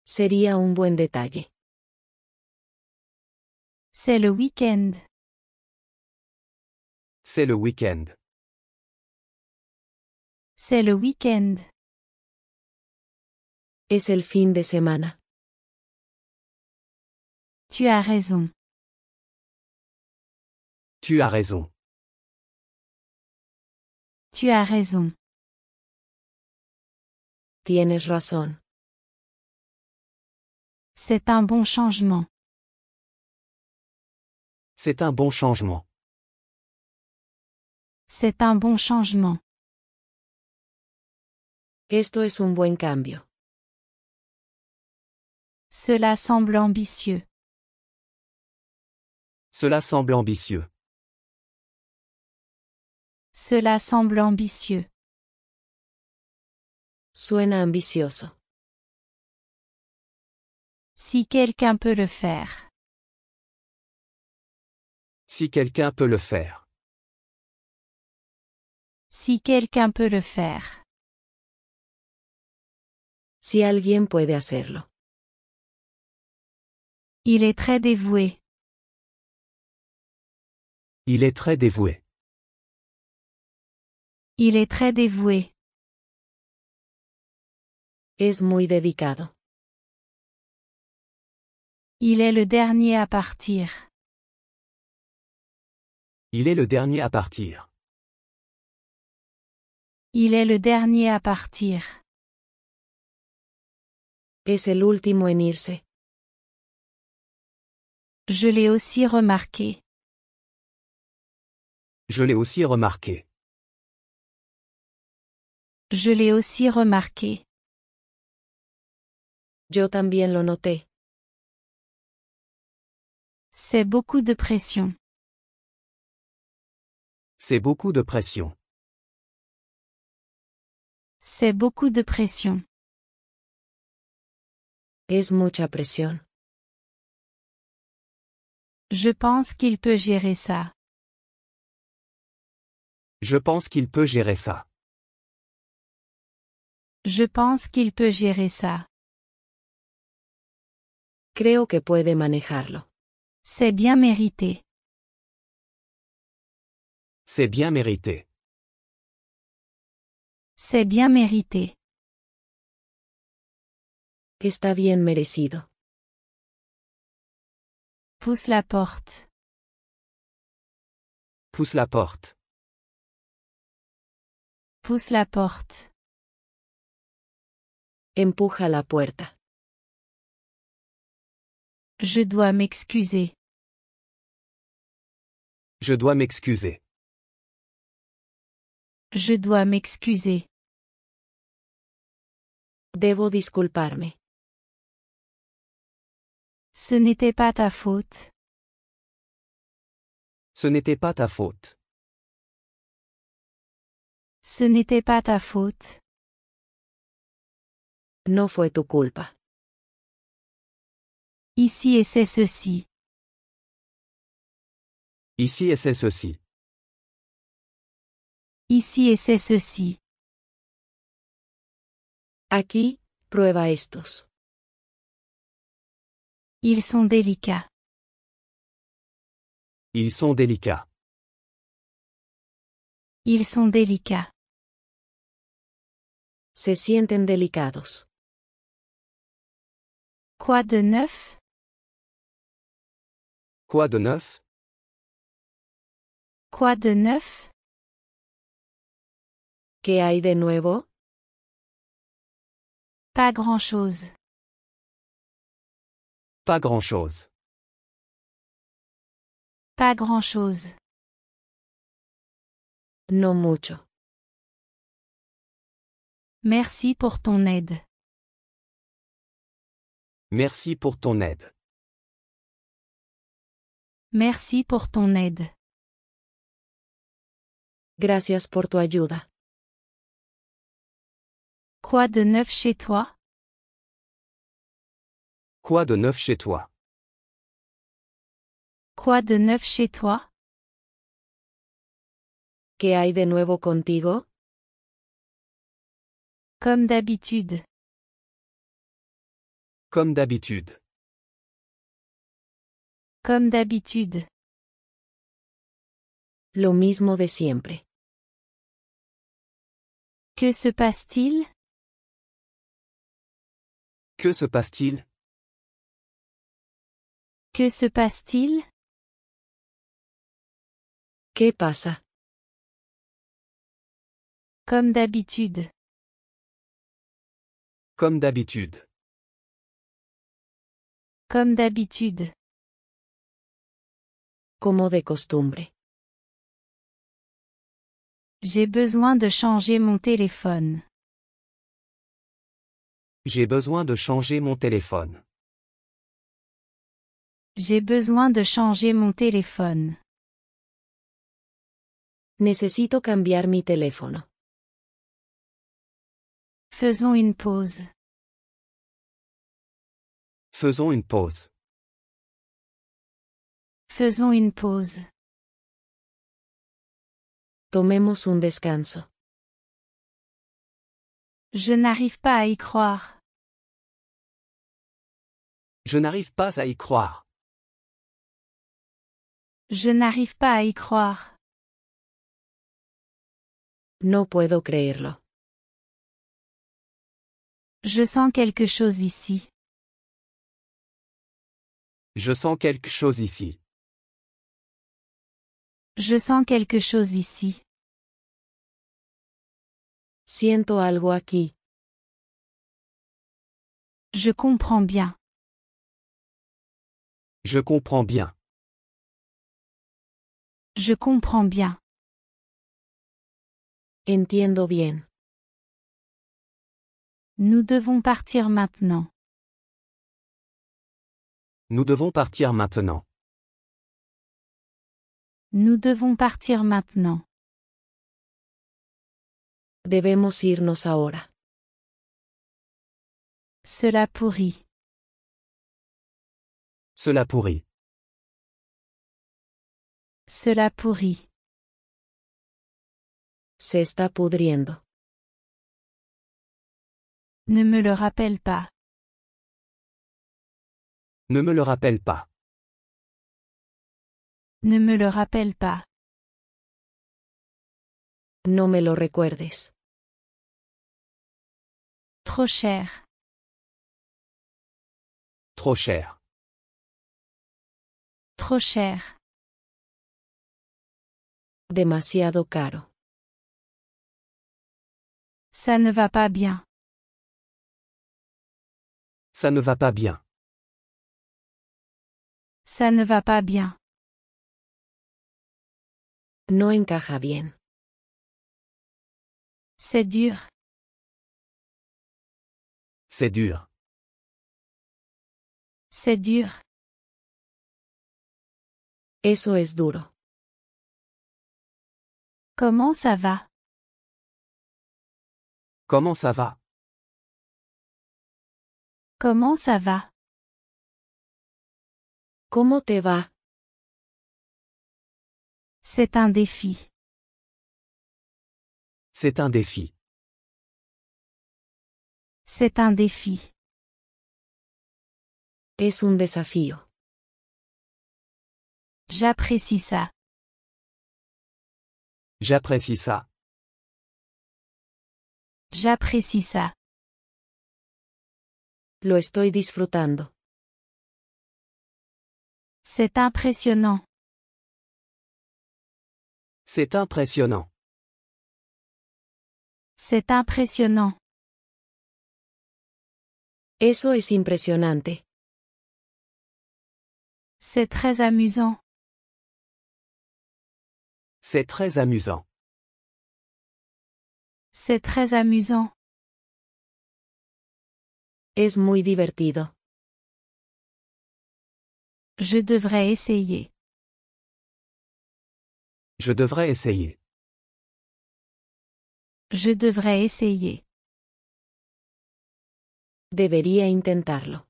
S3: Sería un buen detalle.
S1: C'est le week-end.
S2: C'est le week-end.
S1: C'est le week-end.
S3: Es el fin de semana.
S1: Tu as raison.
S2: Tu as raison.
S1: Tu as raison.
S3: Tienes razón.
S1: C'est un bon changement.
S2: C'est un bon changement.
S1: C'est un bon changement.
S3: Esto es un buen cambio.
S1: Cela semble ambitieux.
S2: Cela semble ambitieux.
S1: Cela semble ambitieux.
S3: Suena ambicioso.
S1: Si quelqu'un peut le faire.
S2: Si quelqu'un peut le faire.
S1: Si quelqu'un peut le faire.
S3: Si alguien puede hacerlo.
S1: Il est très dévoué.
S2: Il est très dévoué.
S1: Il est très dévoué.
S3: Es muy dedicado.
S1: Il est le dernier à partir.
S2: Il est le dernier à partir.
S1: Il est le dernier à partir.
S3: Es el último en irse.
S1: Je l'ai aussi remarqué.
S2: Je l'ai aussi remarqué.
S1: Je l'ai aussi remarqué.
S3: Yo también lo noté.
S1: C'est beaucoup de pression.
S2: C'est beaucoup de pression.
S1: C'est beaucoup de pression.
S3: Es mucha presión.
S1: Je pense qu'il peut gérer ça.
S2: Je pense qu'il peut gérer ça.
S1: Je pense qu'il peut gérer ça.
S3: Creo que puede manejarlo.
S1: C'est bien mérité.
S2: C'est bien mérité.
S1: C'est bien mérité.
S3: Está bien merecido.
S1: Pousse la porte.
S2: Pousse la porte.
S1: Pousse la porte.
S3: Empuja la puerta.
S1: Je dois m'excuser.
S2: Je dois m'excuser.
S1: Je dois m'excuser.
S3: Debo disculparme.
S1: Ce n'était pas ta faute.
S2: Ce n'était pas ta faute.
S1: Ce n'était pas ta faute.
S3: No fue tu culpa.
S1: Ici et c'est ceci.
S2: Ici et c'est ceci.
S1: Ici et c'est ceci.
S3: Aquí, prueba estos.
S1: Ils sont délicats.
S2: Ils sont délicats.
S1: Ils sont délicats.
S3: Se sienten delicados.
S1: Quoi de neuf?
S2: Quoi de neuf?
S1: Quoi de neuf?
S3: ¿Qué hay de nuevo?
S1: Pas grand-chose.
S2: Pas grand-chose.
S1: Pas grand-chose.
S3: No mucho.
S1: Merci pour ton aide.
S2: Merci pour ton aide.
S1: Merci pour ton aide.
S3: Gracias por tu ayuda.
S1: Quoi de neuf chez toi?
S2: Quoi de neuf chez toi?
S1: Quoi de neuf chez toi?
S3: ¿Qué hay de nuevo contigo?
S1: Comme d'habitude.
S2: Comme d'habitude.
S1: Comme d'habitude.
S3: Lo mismo de siempre.
S1: Que se passe-t-il?
S2: Que se passe-t-il?
S1: Que se passe-t-il?
S3: ¿Qué pasa?
S1: Comme d'habitude.
S2: Comme d'habitude.
S1: Comme d'habitude.
S3: Como de costumbre.
S1: J'ai besoin de changer mon téléphone.
S2: J'ai besoin de changer mon téléphone.
S1: J'ai besoin de changer mon téléphone.
S3: Necesito cambiar mi teléfono.
S1: Faisons une pause.
S2: Faisons une pause.
S1: Faisons une pause.
S3: Tomemos un descanso.
S1: Je n'arrive pas à y croire.
S2: Je n'arrive pas à y croire.
S1: Je n'arrive pas à y croire.
S3: No puedo creerlo.
S1: Je sens quelque chose ici.
S2: Je sens quelque chose ici.
S1: Je sens quelque chose ici.
S3: Siento algo aquí.
S1: Je comprends bien.
S2: Je comprends bien.
S1: Je comprends bien.
S3: Entiendo bien.
S1: Nous devons partir maintenant.
S2: Nous devons partir maintenant.
S1: Nous devons partir maintenant.
S3: Debemos irnos ahora.
S1: Cela pourrit.
S2: Cela pourrit.
S1: Cela pourrit.
S3: Se está pudriendo.
S1: Ne me le rappelle pas.
S2: Ne me le rappelle pas.
S1: Ne me le rappelle pas.
S3: No me lo recuerdes.
S1: Trop cher.
S2: Trop cher.
S1: Trop cher.
S3: Demasiado caro.
S1: Ça ne va pas bien.
S2: Ça ne va pas bien.
S1: Ça ne va pas bien.
S3: No encaja bien.
S1: C'est dur.
S2: C'est dur.
S1: C'est dur.
S3: Eso es duro.
S1: Comment ça va?
S2: Comment ça va?
S1: Comment ça va?
S3: ¿Cómo te va?
S1: C'est un défi.
S2: C'est un défi.
S1: C'est un défi.
S3: Es un desafío.
S1: J'apprécie ça.
S2: J'apprécie ça.
S1: J'apprécie ça.
S3: Lo estoy disfrutando.
S1: C'est impressionnant.
S2: C'est impressionnant.
S1: C'est impressionnant.
S3: Eso es impresionante.
S1: C'est très amusant.
S2: C'est très amusant.
S1: C'est très amusant.
S3: Es muy divertido.
S1: Je devrais essayer.
S2: Je devrais essayer.
S1: Je devrais essayer.
S3: Debería intentarlo.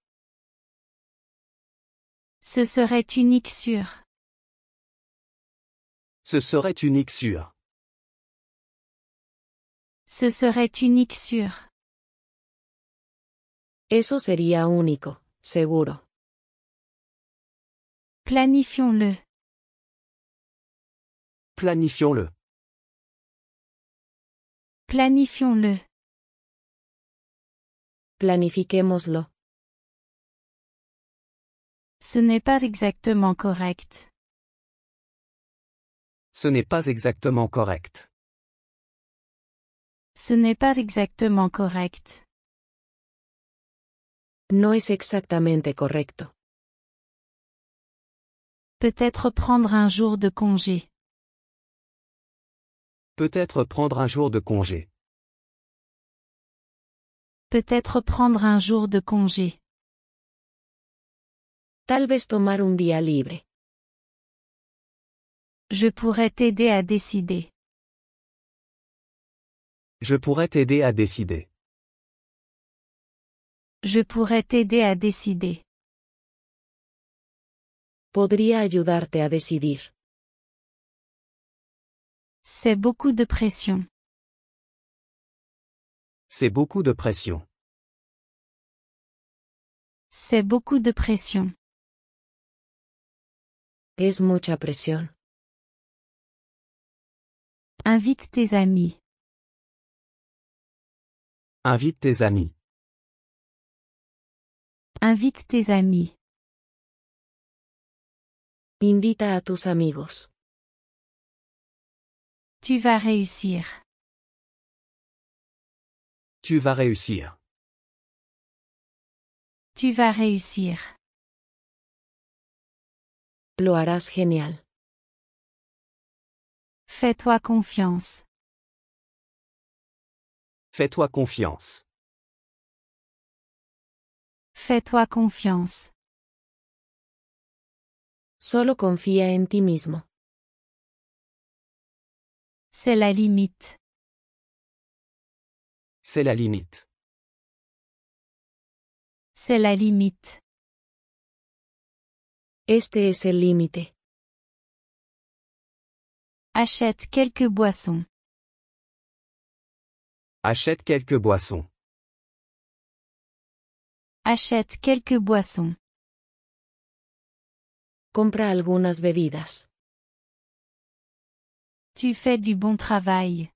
S1: Ce serait unique sur.
S2: Ce serait unique sur.
S1: Ce serait unique sur.
S3: Eso sería único, seguro.
S1: Planifions-le.
S2: Planifions-le.
S1: Planifions-le.
S3: Planifiquémoslo.
S1: Ce n'est pas exactement correct.
S2: Ce n'est pas exactement correct.
S1: Ce n'est pas exactement correct.
S3: No es exactamente correcto.
S1: Peut-être prendre un jour de congé.
S2: Peut-être prendre un jour de congé.
S1: Peut-être prendre un jour de congé.
S3: Tal vez tomar un día libre.
S1: Je pourrais t'aider à décider.
S2: Je pourrais t'aider à décider.
S1: Je pourrais t'aider à décider.
S3: Podría ayudarte a decidir.
S1: C'est beaucoup de pression.
S2: C'est beaucoup de pression.
S1: C'est beaucoup de pression.
S3: Es mucha presión.
S1: Invite tes amis.
S2: Invite tes amis.
S1: Invite tes amis.
S3: Invita a tus amigos.
S1: Tu vas réussir.
S2: Tu vas réussir.
S1: Tu vas réussir.
S3: Lo harás genial.
S1: Fais-toi confiance.
S2: Fais-toi confiance.
S1: Fais-toi confiance.
S3: Solo confía en ti mismo.
S1: C'est la limite.
S2: C'est la limite.
S1: C'est la limite.
S3: Este es el límite.
S1: Achète quelques boissons.
S2: Achète quelques boissons.
S1: Achète quelques boissons.
S3: Compra algunas bebidas.
S1: Tu fais du bon travail.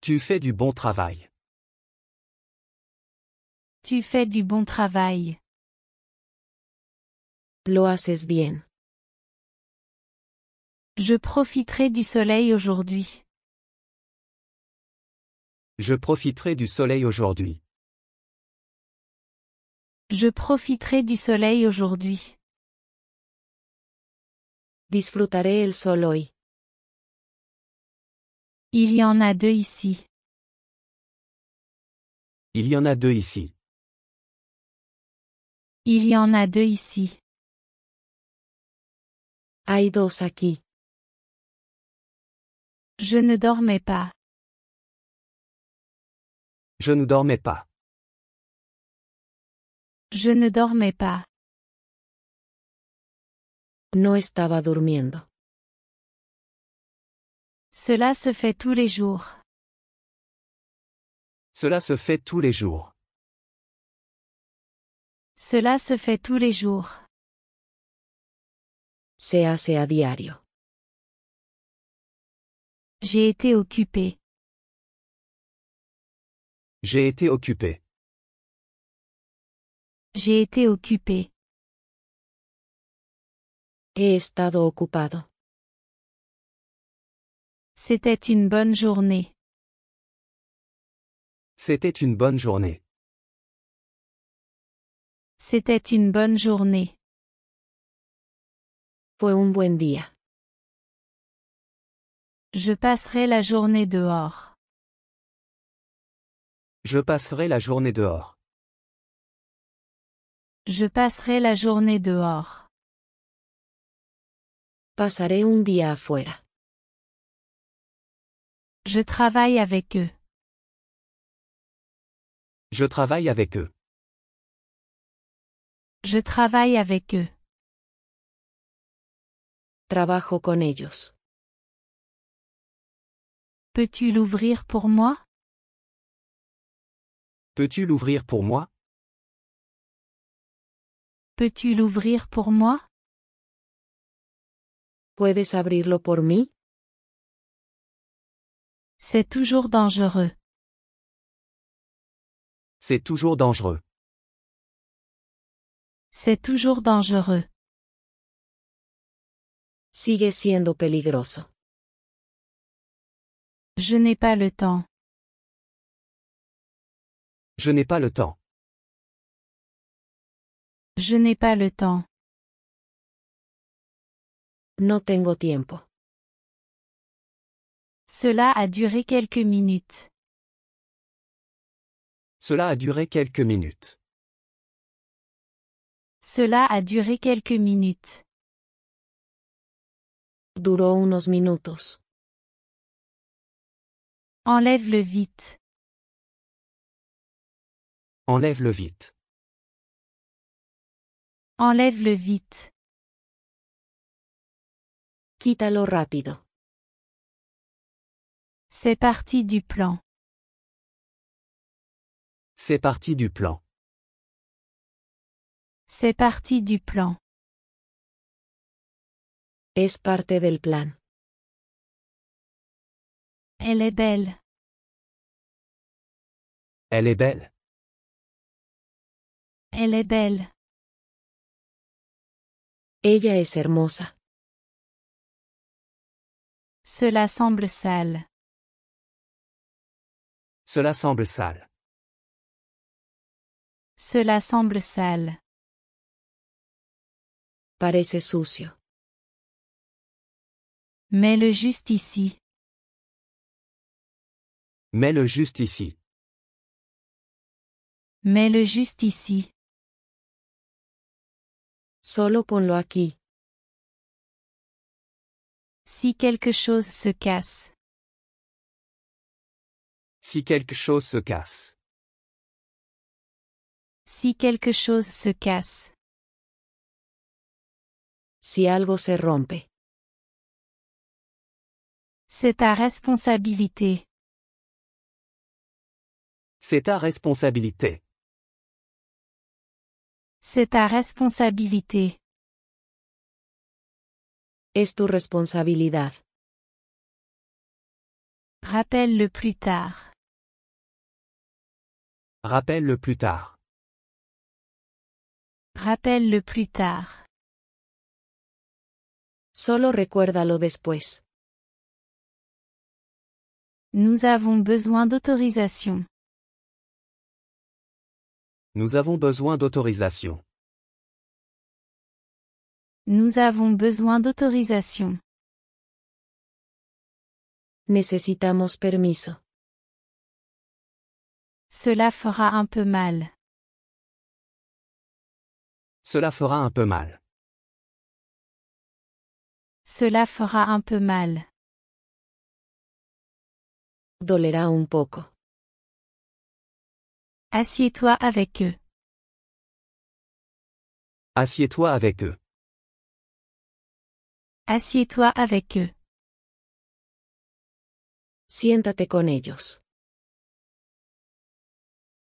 S2: Tu fais du bon travail.
S1: Tu fais du bon travail.
S3: Lo haces bien.
S1: Je profiterai du soleil aujourd'hui.
S2: Je profiterai du soleil aujourd'hui.
S1: Je profiterai du soleil aujourd'hui.
S3: Disfrutaré el sol hoy.
S1: Il y en a deux ici.
S2: Il y en a deux ici.
S1: Il y en a deux ici.
S3: Hay dos aquí.
S1: Je ne dormais pas.
S2: Je ne dormais pas.
S1: Je ne dormais pas.
S3: No estaba durmiendo.
S1: Cela se fait tous les jours.
S2: Cela se fait tous les jours.
S1: Cela se fait tous les jours.
S3: Se hace a diario.
S1: J'ai été occupé.
S2: J'ai été occupé.
S1: J'ai été occupé.
S3: He estado ocupado.
S1: C'était une bonne journée.
S2: C'était une bonne journée.
S1: C'était une bonne journée.
S3: Fue un buen día.
S1: Je passerai la journée dehors.
S2: Je passerai la journée dehors.
S1: Je passerai la journée dehors.
S3: Pasaré un día afuera.
S1: Je travaille avec eux.
S2: Je travaille avec eux.
S1: Je travaille avec eux.
S3: Trabajo con ellos.
S1: Peux-tu l'ouvrir pour moi?
S2: Peux-tu l'ouvrir pour moi?
S1: Peux-tu l'ouvrir pour moi?
S3: ¿Puedes abrirlo por mí?
S1: C'est toujours dangereux.
S2: C'est toujours dangereux.
S1: C'est toujours dangereux.
S3: Sigue siendo peligroso.
S1: Je n'ai pas le temps.
S2: Je n'ai pas le temps.
S1: Je n'ai pas le temps.
S3: No tengo tiempo.
S1: Cela a duré quelques minutes.
S2: Cela a duré quelques minutes.
S1: Cela a duré quelques minutes.
S3: Duró unos minutos.
S1: Enlève-le vite.
S2: Enlève-le vite.
S1: Enlève-le vite.
S3: Quítalo rápido.
S1: C'est parti du plan.
S2: C'est parti du plan.
S1: C'est parti du plan.
S3: Es parte del plan.
S1: Elle est belle.
S2: Elle est belle.
S1: Elle est belle.
S3: Ella es hermosa.
S1: Cela semble sale.
S2: Cela semble sale.
S1: Cela semble sale.
S3: Parece sucio.
S1: Mets-le juste ici.
S2: Mets-le juste ici.
S1: Mets-le juste ici.
S3: Solo ponlo aquí.
S1: Si quelque chose se casse.
S2: Si quelque chose se casse.
S1: Si quelque chose se casse.
S3: Si algo se rompe.
S1: C'est ta responsabilité.
S2: C'est ta responsabilité.
S1: C'est ta responsabilité.
S3: Es tu responsabilidad.
S1: Rappelle-le plus tard.
S2: Rappelle-le plus tard.
S1: Rappelle-le plus tard.
S3: Solo recuérdalo después.
S1: Nous avons besoin d'autorisation.
S2: Nous avons besoin d'autorisation.
S1: Nous avons besoin d'autorisation.
S3: Necesitamos permiso.
S1: Cela fera un peu mal.
S2: Cela fera un peu mal.
S1: Cela fera un peu mal.
S3: Dolerá un poco.
S1: Assieds-toi avec eux.
S2: Assieds-toi avec eux.
S1: Assieds-toi avec eux.
S3: Siéntate con ellos.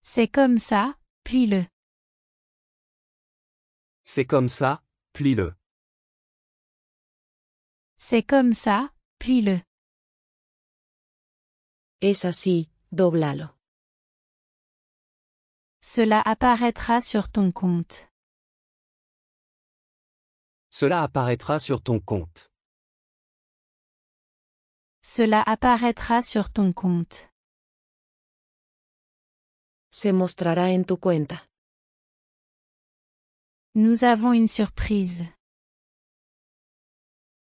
S1: C'est comme ça, plie-le.
S2: C'est comme ça, plie-le.
S1: C'est comme ça, plie-le.
S3: Es así, dóblalo.
S1: Cela apparaîtra sur ton compte.
S2: Cela apparaîtra sur ton compte.
S1: Cela apparaîtra sur ton compte.
S3: Se mostrará en tu cuenta.
S1: Nous avons une surprise.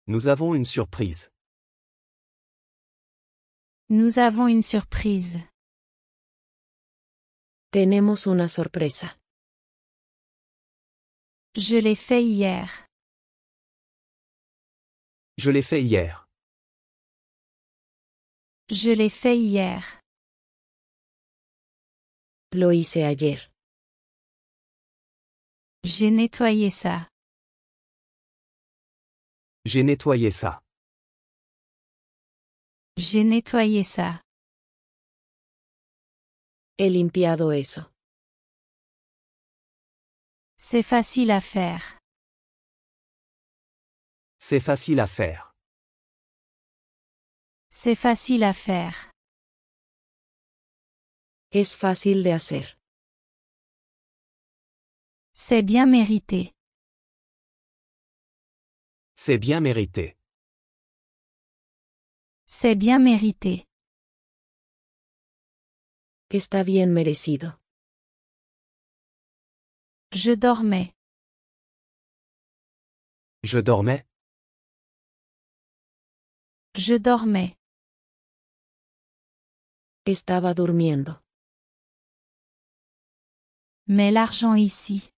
S2: Nous avons une surprise.
S1: Nous avons une surprise.
S3: Tenemos una sorpresa.
S1: Je l'ai fait hier.
S2: Je l'ai fait hier.
S1: Je l'ai fait hier.
S3: Lo hice ayer.
S1: J'ai nettoyé ça.
S2: J'ai nettoyé ça.
S1: J'ai nettoyé ça.
S3: He limpiado eso.
S1: C'est facile à faire.
S2: C'est facile à faire.
S1: C'est facile à faire.
S3: Es fácil de hacer.
S1: C'est bien mérité.
S2: C'est bien mérité.
S1: C'est bien mérité.
S3: Está bien merecido.
S1: Je dormais.
S2: Je dormais.
S1: Je dormais.
S3: Estaba durmiendo.
S1: Mets l'argent ici.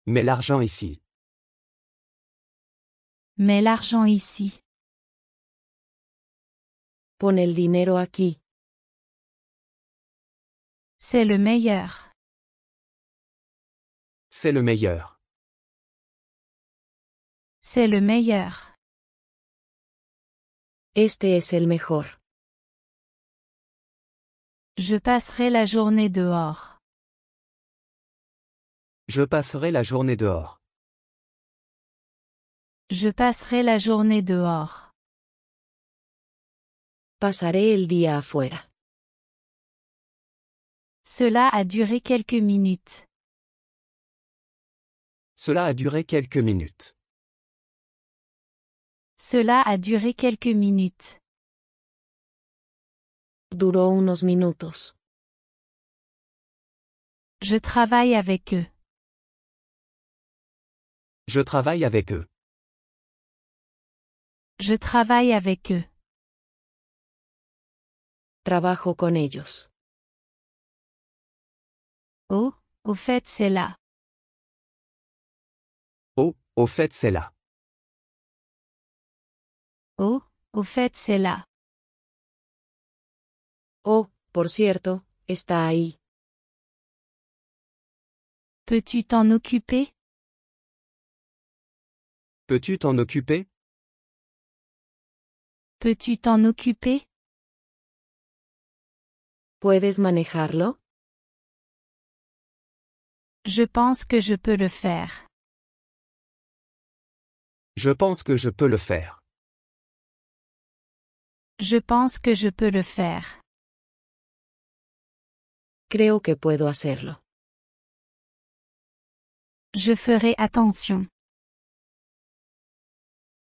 S2: Mets l'argent ici.
S1: Mets l'argent ici.
S3: Pon el dinero aquí.
S1: C'est le meilleur.
S2: C'est le meilleur.
S1: C'est le meilleur.
S3: Este es el mejor.
S1: Je passerai la journée dehors.
S2: Je passerai la journée dehors.
S1: Je passerai la journée dehors.
S3: Pasaré el día afuera.
S1: Cela a duré quelques minutes.
S2: Cela a duré quelques minutes.
S1: Cela a duré quelques minutes.
S3: Duró unos minutos.
S1: Je travaille avec eux.
S2: Je travaille avec eux.
S1: Je travaille avec eux.
S3: Trabajo con ellos.
S1: Oh, au fait c'est là.
S2: Oh, au fait c'est là.
S1: Oh, au fait c'est là.
S3: Oh, por cierto, está ahí.
S1: Peux-tu t'en occuper?
S2: Peux-tu t'en occuper?
S1: Peux-tu t'en occuper?
S3: ¿Puedes manejarlo?
S1: Je pense que je peux le faire.
S2: Je pense que je peux le faire.
S1: Je pense que je peux le faire.
S3: Creo que puedo hacerlo.
S1: Je ferai attention.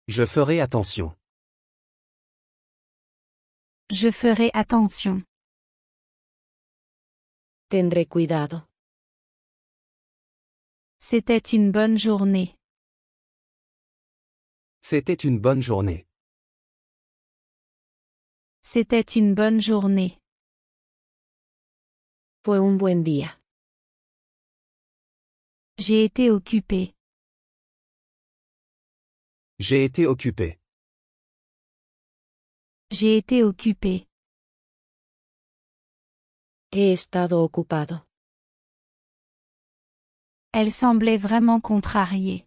S2: Je ferai attention.
S1: Je ferai attention.
S3: Tendré cuidado.
S1: C'était une bonne journée.
S2: C'était une bonne journée.
S1: C'était une bonne journée.
S3: Fue un buen día.
S1: J'ai été occupé.
S2: J'ai été occupé.
S1: J'ai été occupé.
S3: He estado ocupado.
S1: Elle semblait vraiment contrariée.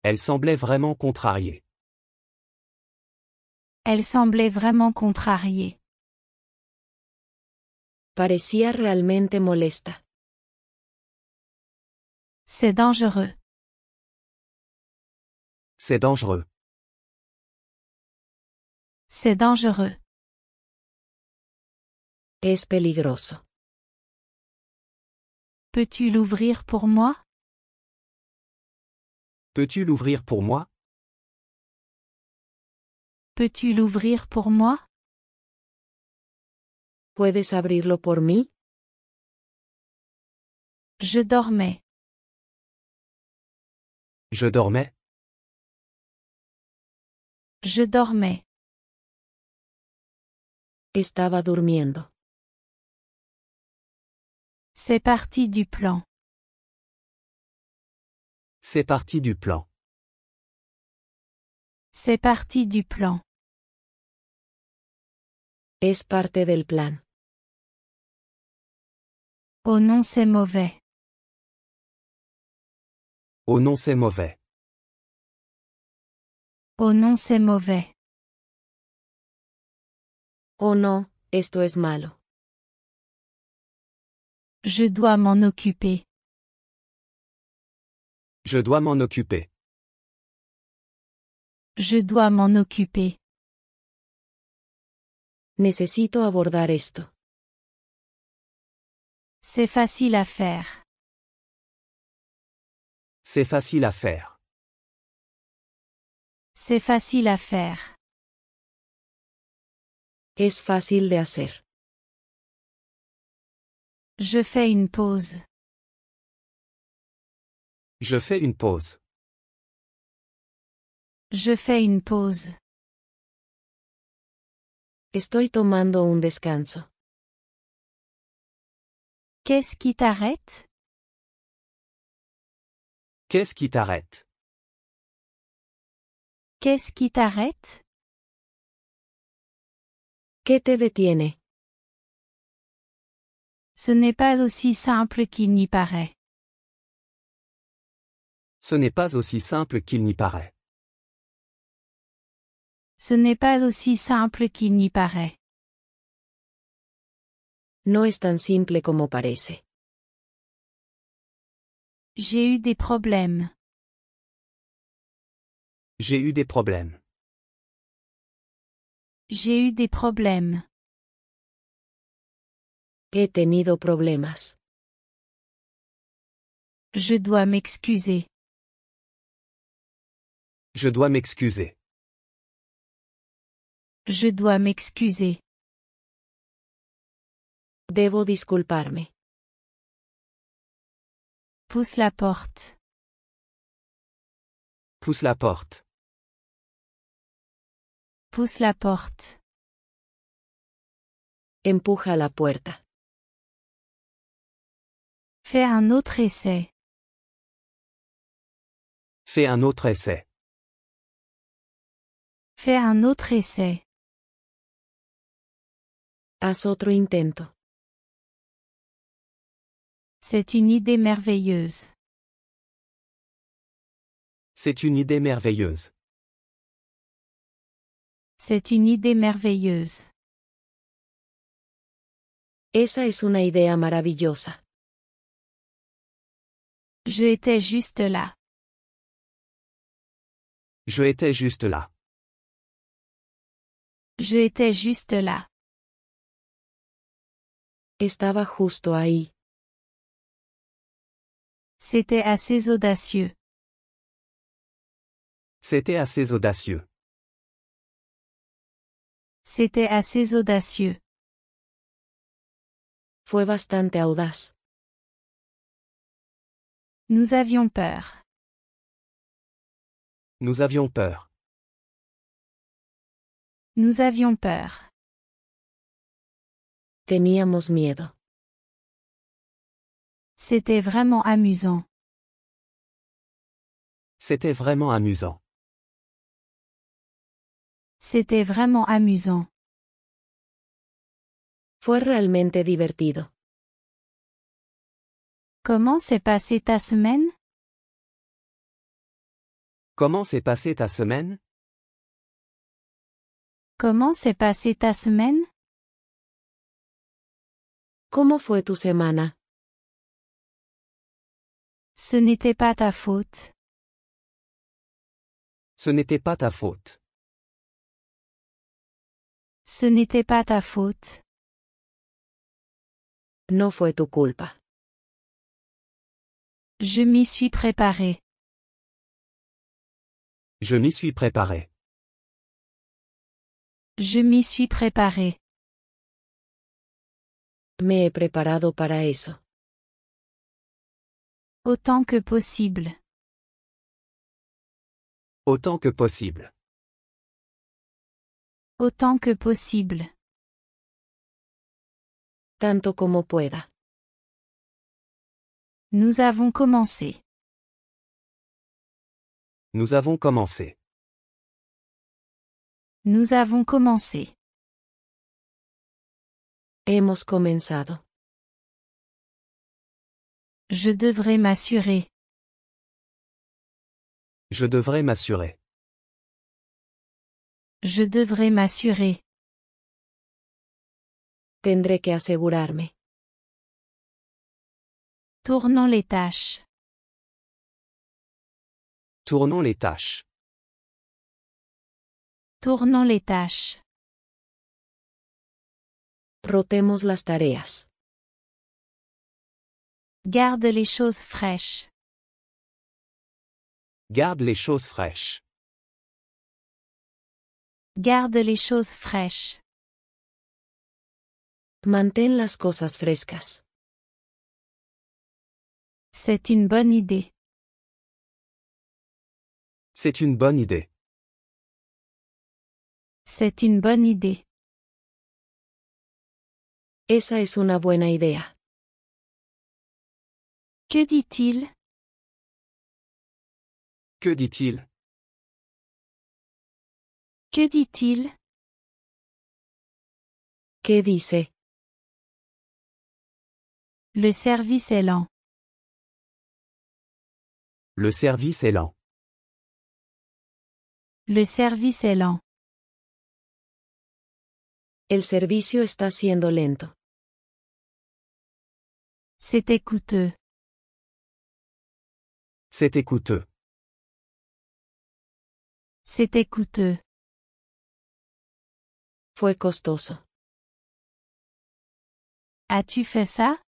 S2: Elle semblait vraiment contrariée.
S1: Elle semblait vraiment contrariée.
S3: Parecía realmente molesta.
S1: C'est dangereux.
S2: C'est dangereux.
S1: C'est dangereux.
S3: Es peligroso.
S1: Peux-tu l'ouvrir pour moi?
S2: Peux-tu l'ouvrir pour moi?
S1: Peux-tu l'ouvrir pour moi?
S3: ¿Puedes abrirlo por mí?
S1: Je dormais.
S2: Je dormais.
S1: Je dormais.
S3: Estaba durmiendo.
S1: C'est parti du plan.
S2: C'est parti du plan.
S1: C'est parti du plan.
S3: Es parte del plan.
S1: Oh non, c'est mauvais.
S2: Oh non, c'est mauvais.
S1: Oh non, c'est mauvais.
S3: Oh no, esto es malo.
S1: Je dois m'en occuper.
S2: Je dois m'en occuper.
S1: Je dois m'en occuper.
S3: Necesito abordar esto.
S1: C'est facile à faire.
S2: C'est facile à faire.
S1: C'est facile à faire.
S3: Es fácil de hacer.
S1: Je fais une pause.
S2: Je fais une pause.
S1: Je fais une pause.
S3: Estoy tomando un descanso.
S1: Qu'est-ce qui t'arrête?
S2: Qu'est-ce qui t'arrête?
S1: Qu'est-ce qui t'arrête?
S3: ¿Qué te detiene?
S1: Ce n'est pas aussi simple qu'il n'y paraît.
S2: Ce n'est pas aussi simple qu'il n'y paraît.
S1: Ce n'est pas aussi simple qu'il n'y paraît.
S3: No es tan simple como parece.
S1: J'ai eu des problèmes.
S2: J'ai eu des problèmes.
S1: J'ai eu des problèmes.
S3: He tenido problemas.
S1: Je dois m'excuser.
S2: Je dois m'excuser.
S1: Je dois m'excuser.
S3: Debo disculparme.
S1: Pousse la porte.
S2: Pousse la porte.
S1: Pousse la porte.
S3: Empuja la puerta.
S1: Fais un autre essai.
S2: Fais un autre essai.
S1: Fais un autre essai.
S3: Haz otro intento.
S1: C'est une idée merveilleuse.
S2: C'est une idée merveilleuse.
S1: C'est une idée merveilleuse.
S3: Esa es una idea maravillosa.
S1: Je étais juste là.
S2: Je étais juste là.
S1: Je étais juste là.
S3: Estaba justo ahí.
S1: C'était assez audacieux.
S2: C'était assez audacieux.
S1: C'était assez audacieux.
S3: Fue bastante audaz.
S1: Nous avions peur.
S2: Nous avions peur.
S1: Nous avions peur.
S3: Teníamos miedo.
S1: C'était vraiment amusant.
S2: C'était vraiment amusant.
S1: C'était vraiment amusant.
S3: Fue realmente divertido.
S1: Comment s'est passée ta semaine?
S2: Comment s'est passée ta semaine?
S1: Comment s'est passée ta semaine?
S3: ¿Cómo fue tu semana?
S1: Ce n'était pas ta faute.
S2: Ce n'était pas ta faute.
S1: Ce n'était pas ta faute.
S3: No fue tu culpa.
S1: Je m'y suis préparé.
S2: Je m'y suis préparé.
S1: Je m'y suis préparé.
S3: Me he preparado para eso.
S1: Autant que possible.
S2: Autant que possible.
S1: Autant que possible.
S3: Tanto como pueda.
S1: Nous avons commencé.
S2: Nous avons commencé.
S1: Nous avons commencé.
S3: Hemos comenzado.
S1: Je devrais m'assurer.
S2: Je devrais m'assurer.
S1: Je devrais m'assurer.
S3: Tendré que asegurarme.
S1: Tournons les tâches.
S2: Tournons les tâches.
S1: Tournons les tâches.
S3: Rotemos las tareas.
S1: Garde les choses fraîches.
S2: Garde les choses fraîches.
S1: Garde les choses fraîches.
S3: Mantén las cosas frescas.
S1: C'est une bonne idée.
S2: C'est une bonne idée.
S1: C'est une bonne idée.
S3: Esa es una buena idea.
S1: Que dit-il?
S2: Que dit-il?
S1: Que dit-il?
S3: ¿Qué dice?
S1: Le service est lent.
S2: Le service est lent.
S1: Le service est lent.
S3: El servicio está siendo lento.
S1: C'était coûteux.
S2: C'était coûteux.
S1: C'était coûteux.
S3: Fue costoso.
S1: As-tu fait ça?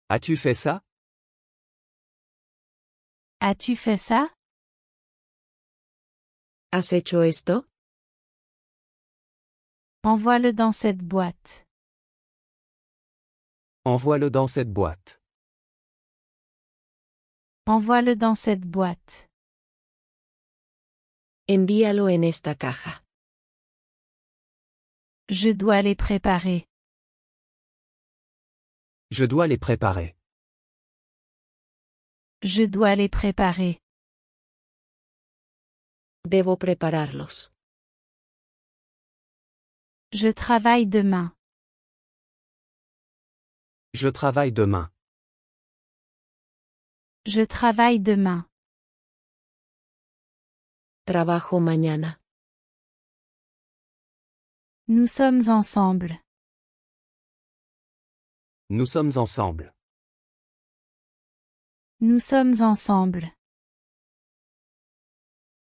S2: As-tu fait ça?
S1: As-tu fait ça?
S3: ¿Has hecho esto?
S1: Envoie-le dans cette boîte.
S2: Envoie-le dans cette boîte.
S1: Envoie-le dans cette boîte.
S3: Envíalo en esta caja.
S1: Je dois les préparer.
S2: Je dois les préparer.
S1: Je dois les préparer.
S3: Debo prepararlos.
S1: Je travaille demain.
S2: Je travaille demain.
S1: Je travaille demain.
S3: Trabajo mañana.
S1: Nous sommes ensemble.
S2: Nous sommes ensemble.
S1: Nous sommes ensemble.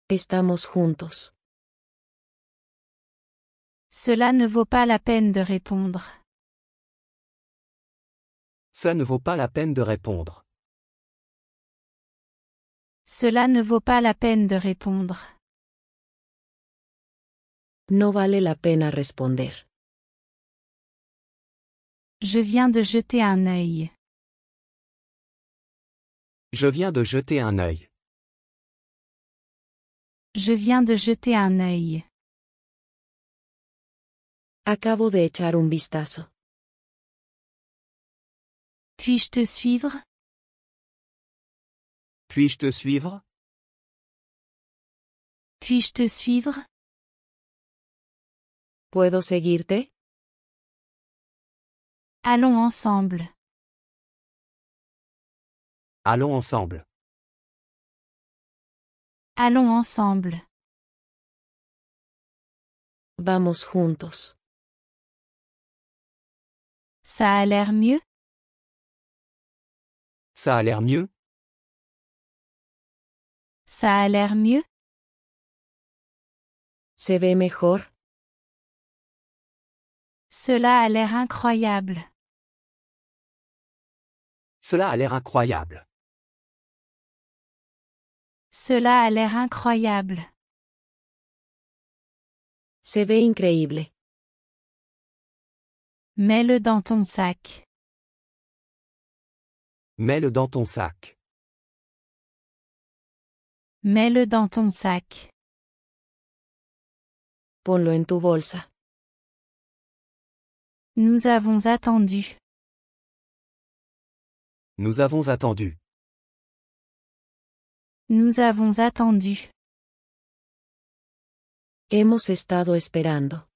S3: Estamos juntos.
S1: Cela ne vaut pas la peine de répondre.
S2: Ça ne vaut pas la peine de répondre.
S1: Cela ne vaut pas la peine de répondre.
S3: No vale la pena responder.
S1: Je viens de jeter un œil.
S2: Je viens de jeter un œil.
S1: Je viens de jeter un œil.
S3: Acabo de echar un vistazo.
S1: Puis-je te suivre?
S2: Puis-je te suivre?
S1: Puis-je te suivre?
S3: ¿Puedo seguirte?
S1: Allons ensemble.
S2: Allons ensemble.
S1: Allons ensemble.
S3: Vamos juntos.
S1: Ça a l'air mieux?
S2: Ça a l'air mieux?
S1: Ça a l'air mieux?
S3: ¿Se ve mejor?
S1: Cela a l'air incroyable.
S2: Cela a l'air incroyable.
S1: Cela a l'air incroyable.
S3: Se ve increíble.
S1: Mets-le dans ton sac.
S2: Mets-le dans ton sac.
S1: Mets-le dans ton sac.
S3: Ponlo en tu bolsa.
S1: Nous avons attendu.
S2: Nous avons attendu.
S1: Nous avons attendu.
S3: Hemos estado esperando.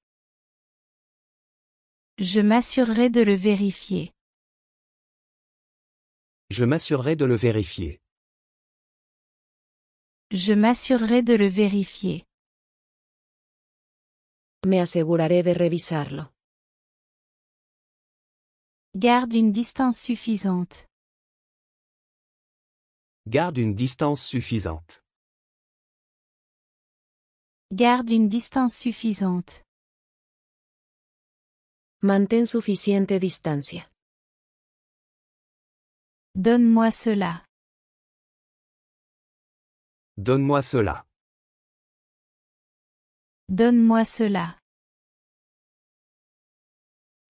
S1: Je m'assurerai de le vérifier.
S2: Je m'assurerai de le vérifier.
S1: Je m'assurerai de le vérifier.
S3: Me aseguraré de revisarlo.
S1: Garde une distance suffisante.
S2: Garde une distance suffisante.
S1: Garde une distance suffisante.
S3: Mantén suficiente distancia.
S1: Donne-moi cela.
S2: Donne-moi cela.
S1: Donne-moi cela.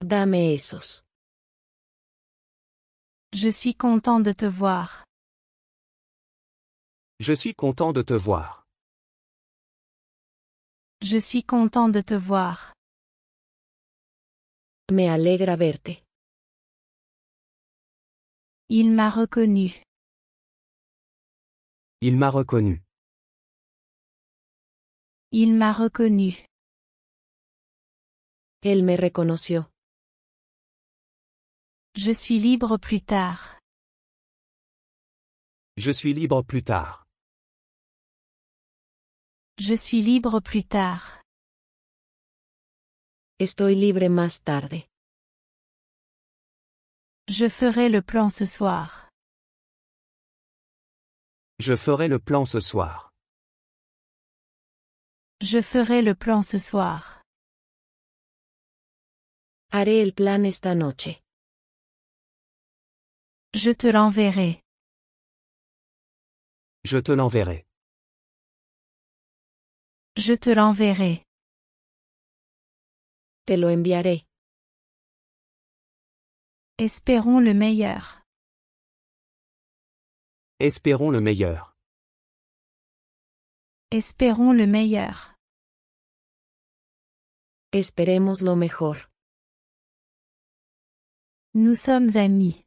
S3: Dame esos.
S1: Je suis content de te voir.
S2: Je suis content de te voir.
S1: Je suis content de te voir.
S3: Me alegra verte.
S1: Il m'a reconnu.
S2: Il m'a reconnu.
S1: Il m'a reconnu.
S3: Él me reconoció.
S1: Je suis libre plus tard.
S2: Je suis libre plus tard.
S1: Je suis libre plus tard.
S3: Estoy libre más tarde.
S1: Je ferai le plan ce soir.
S2: Je ferai le plan ce soir.
S1: Je ferai le plan ce soir.
S3: Haré el plan esta noche.
S1: Je te l'enverrai.
S2: Je te l'enverrai.
S1: Je te l'enverrai.
S3: Te lo enviaré.
S1: Espérons le meilleur.
S2: Espérons le meilleur.
S1: Espérons le meilleur.
S3: Esperemos lo mejor.
S1: Nous sommes amis.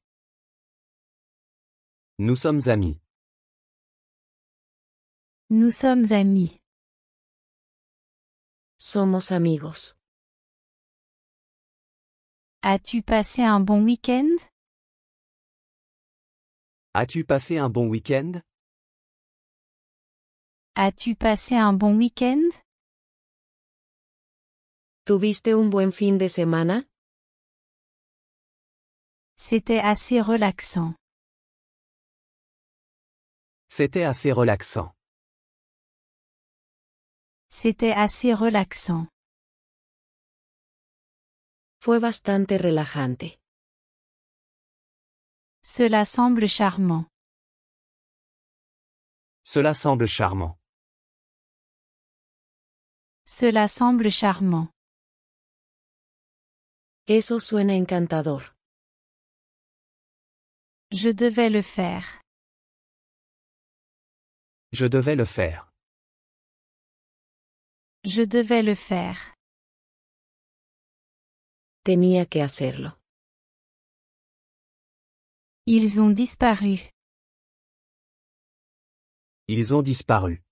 S2: Nous sommes amis.
S1: Nous sommes amis.
S3: Somos amigos.
S1: As-tu passé un bon week-end?
S2: As-tu passé un bon week-end?
S1: As-tu passé un bon week-end?
S3: ¿Tuviste un buen fin de semana?
S1: C'était assez relaxant.
S2: C'était assez relaxant.
S1: C'était assez relaxant.
S3: Fue bastante relajante.
S1: Cela semble charmant.
S2: Cela semble charmant.
S1: Cela semble charmant.
S3: Eso suena encantador.
S1: Je devais le faire.
S2: Je devais le faire.
S1: Je devais le faire.
S3: Tenía que hacerlo.
S1: Ils ont disparu.
S2: Ils ont disparu.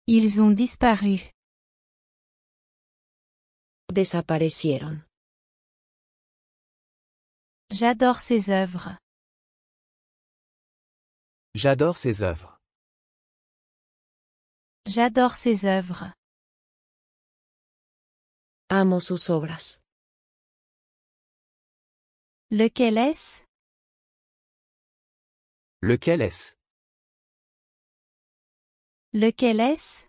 S1: Ils ont disparu.
S3: Desaparecieron.
S1: J'adore ses œuvres.
S2: J'adore ses œuvres.
S1: J'adore ses œuvres.
S3: Amo sus obras.
S1: Lequel est-ce?
S2: Lequel est-ce?
S1: Lequel est-ce?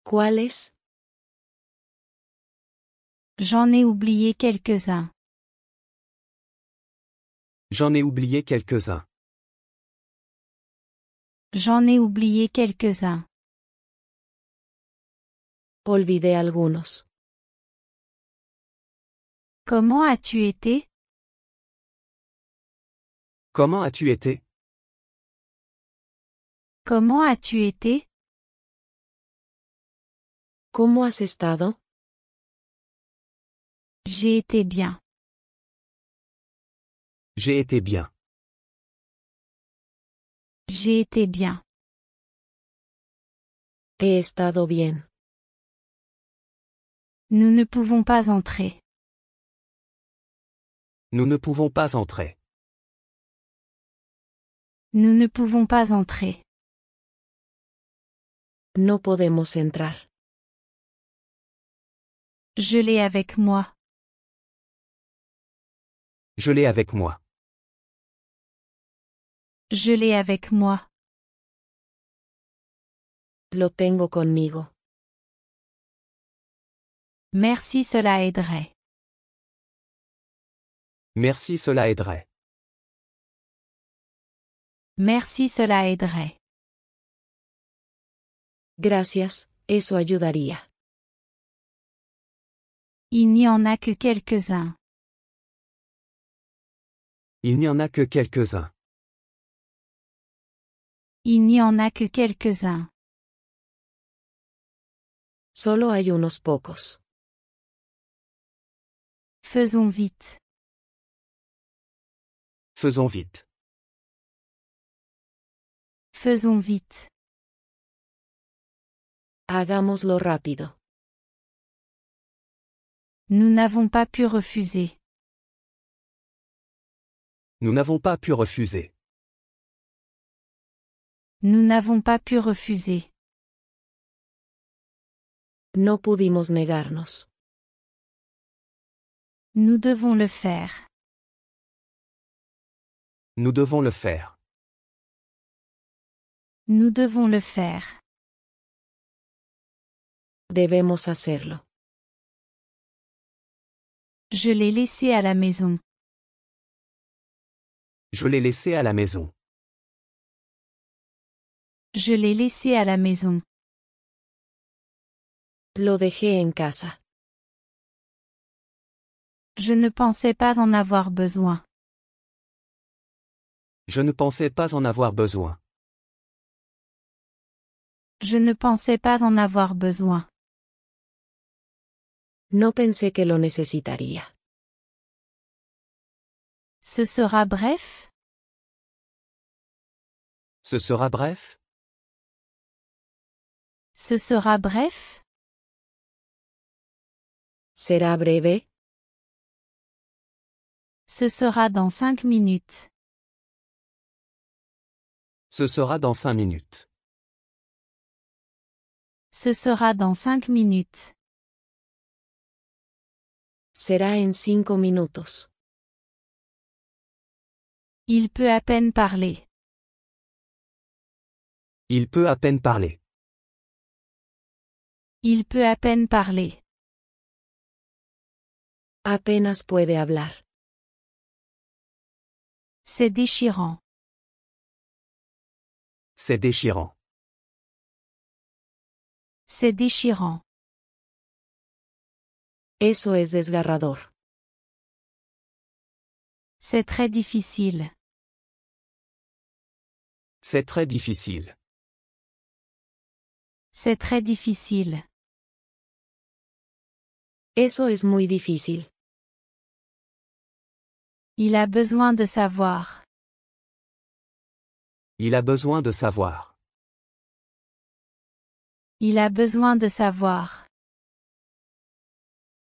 S3: ¿Cuál es?
S1: J'en ai oublié quelques-uns.
S2: J'en ai oublié quelques-uns.
S1: J'en ai oublié quelques-uns.
S3: Olvidé algunos.
S1: Comment as-tu été?
S2: Comment as-tu été?
S1: Comment as-tu été?
S3: ¿Cómo has estado?
S1: J'ai été bien.
S2: J'ai été bien.
S1: J'ai été bien.
S3: He estado bien.
S1: Nous ne pouvons pas entrer.
S2: Nous ne pouvons pas entrer.
S1: Nous ne pouvons pas entrer.
S3: No podemos entrar.
S1: Je l'ai avec moi.
S2: Je l'ai avec moi.
S1: Je l'ai avec moi.
S3: Lo tengo conmigo.
S1: Merci, cela aiderait.
S2: Merci, cela aiderait.
S1: Merci, cela aiderait.
S3: Gracias, eso ayudaría.
S1: Il n'y en a que quelques-uns.
S2: Il n'y en a que quelques-uns.
S1: Il n'y en a que quelques-uns.
S3: Solo hay unos pocos.
S1: Faisons vite.
S2: Faisons vite.
S1: Faisons vite.
S3: Hagámoslo rápido.
S1: Nous n'avons pas pu refuser.
S2: Nous n'avons pas pu refuser.
S1: Nous n'avons pas pu refuser.
S3: No pudimos negarnos.
S1: Nous devons le faire.
S2: Nous devons le faire.
S1: Nous devons le faire.
S3: Debemos hacerlo.
S1: Je l'ai laissé à la maison.
S2: Je l'ai laissé à la maison.
S1: Je l'ai laissé à la maison.
S3: Lo dejé en casa.
S1: Je ne pensais pas en avoir besoin.
S2: Je ne pensais pas en avoir besoin.
S1: Je ne pensais pas en avoir besoin.
S3: No pensé que lo necesitaría.
S1: Ce sera bref?
S2: Ce sera bref?
S1: Ce sera bref?
S3: ¿Será breve?
S1: Ce sera dans 5 minutes.
S2: Ce sera dans 5 minutes.
S1: Ce sera dans 5 minutes.
S3: Será en 5 minutos.
S1: Il peut à peine parler.
S2: Il peut à peine parler.
S1: Il peut à peine parler.
S3: Apenas puede hablar.
S1: C'est déchirant.
S2: C'est déchirant.
S1: C'est déchirant.
S3: Eso es desgarrador.
S1: C'est très difficile.
S2: C'est très difficile.
S1: C'est très difficile.
S3: Eso es muy difícil.
S1: Il a besoin de savoir.
S2: Il a besoin de savoir.
S1: Il a besoin de savoir.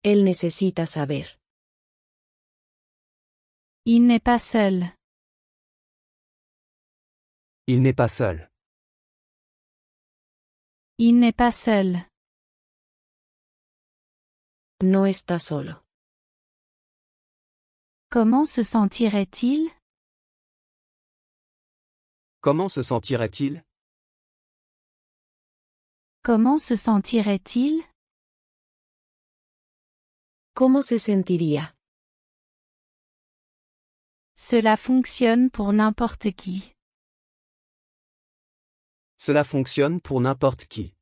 S3: Él necesita saber.
S1: Il n'est pas seul.
S2: Il n'est pas seul.
S1: Il n'est pas seul.
S3: No está solo.
S1: Comment se sentirait-il?
S2: Comment se sentirait-il?
S1: Comment se sentirait-il?
S3: ¿Cómo se sentiría?
S1: Cela fonctionne pour n'importe qui.
S2: Cela fonctionne pour n'importe qui.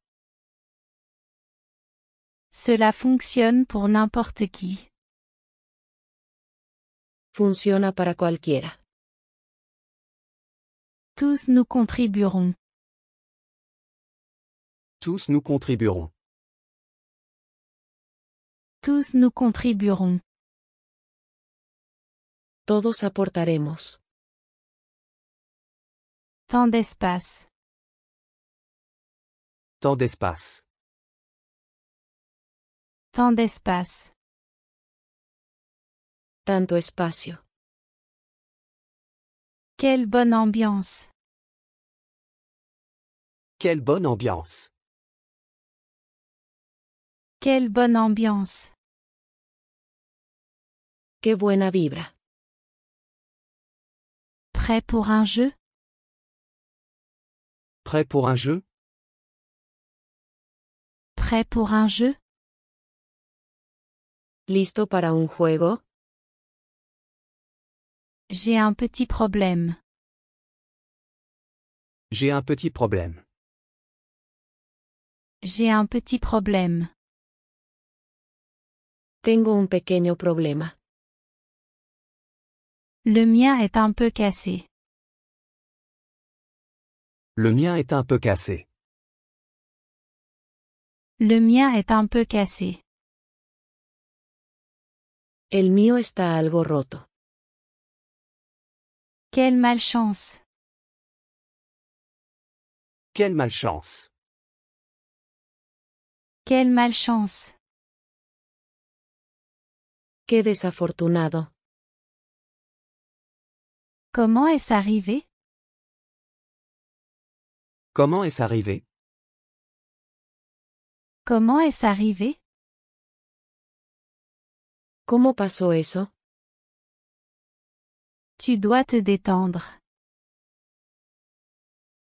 S1: Cela fonctionne pour n'importe qui.
S3: Funciona para cualquiera.
S1: Tous nous contribuerons.
S2: Tous nous contribuerons.
S1: Tous nous contribuerons.
S3: Todos aportaremos.
S1: Tant d'espace.
S2: Tant d'espace.
S1: Tant d'espace.
S3: Tanto espacio.
S1: Quelle bonne ambiance.
S2: Quelle bonne ambiance.
S1: Quelle bonne ambiance.
S3: Qué buena vibra.
S1: Prêt pour un jeu?
S2: Prêt pour un jeu?
S1: Prêt pour un jeu?
S3: ¿Listo para un juego?
S1: J'ai un petit problème.
S2: J'ai un petit problème.
S1: J'ai un petit problème.
S3: Tengo un pequeño problema.
S1: Le mien est un peu cassé.
S2: Le mien est un peu cassé.
S1: Le mien est un peu cassé.
S3: El mío está algo roto.
S1: Quelle malchance.
S2: Quelle malchance.
S1: Quelle malchance.
S3: Qué desafortunado.
S1: Comment est-ce arrivé?
S2: Comment est-ce arrivé?
S1: Comment est-ce arrivé?
S3: ¿Cómo pasó eso?
S1: Tu dois te détendre.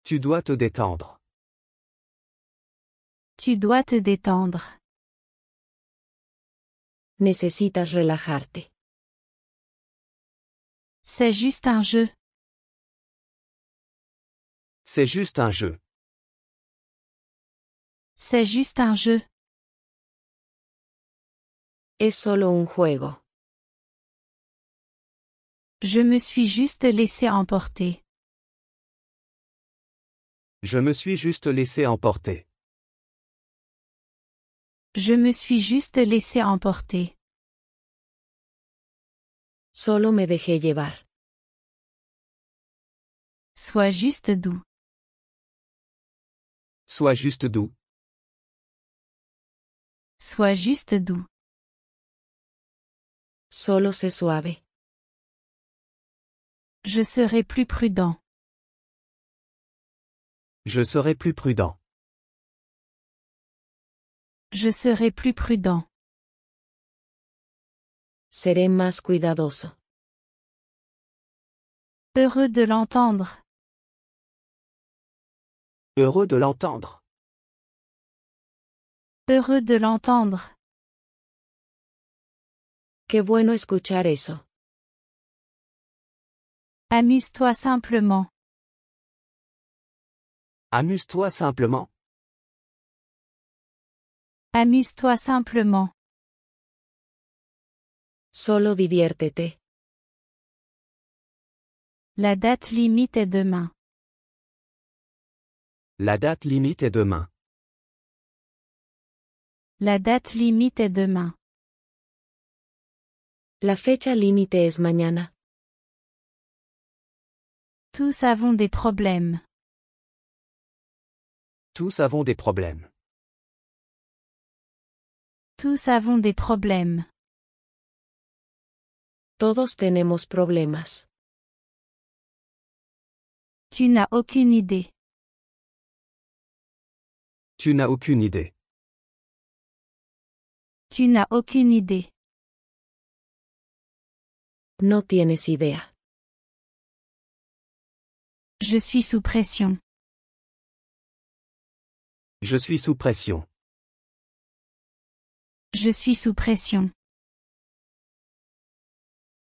S2: Tu dois te détendre.
S1: Tu dois te détendre.
S3: Necesitas relajarte.
S1: C'est juste un jeu.
S2: C'est juste un jeu.
S1: C'est juste un jeu.
S3: Es solo un juego.
S1: Je me suis juste laissé emporter.
S2: Je me suis juste laissé emporter.
S1: Je me suis juste laissé emporter.
S3: Solo me dejé llevar.
S1: Sois juste doux.
S2: Sois juste doux.
S1: Sois juste doux.
S3: Solo sé suave.
S1: Je serai plus prudent.
S2: Je serai plus prudent.
S1: Je serai plus prudent.
S3: Seré más cuidadoso.
S1: Heureux de l'entendre.
S2: Heureux de l'entendre.
S1: Heureux de l'entendre.
S3: Qué bueno escuchar eso.
S1: Amuse-toi simplement.
S2: Amuse-toi simplement.
S1: Amuse-toi simplement.
S3: Solo diviértete.
S1: La date limite est demain.
S2: La date limite est demain.
S1: La date limite est demain.
S3: La fecha límite es mañana.
S1: Tous avons des problèmes.
S2: Tous avons des problèmes.
S1: Tous avons des problèmes.
S3: Todos tenemos problemas.
S1: Tu n'as aucune idée.
S2: Tu n'as aucune idée.
S1: Tu n'as aucune idée.
S3: No tienes idea.
S1: Je suis sous pression.
S2: Je suis sous pression.
S1: Je suis sous pression.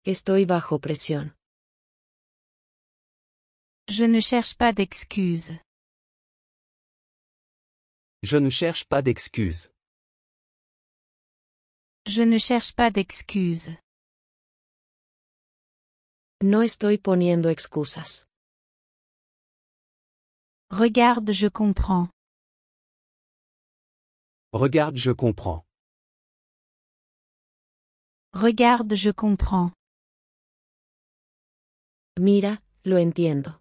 S3: Estoy bajo presión.
S1: Je ne cherche pas d'excuses.
S2: Je ne cherche pas d'excuses.
S1: Je ne cherche pas d'excuses.
S3: No estoy poniendo excusas.
S1: Regarde, je comprends.
S2: Regarde, je comprends.
S1: Regarde, je comprends.
S3: Mira, lo entiendo.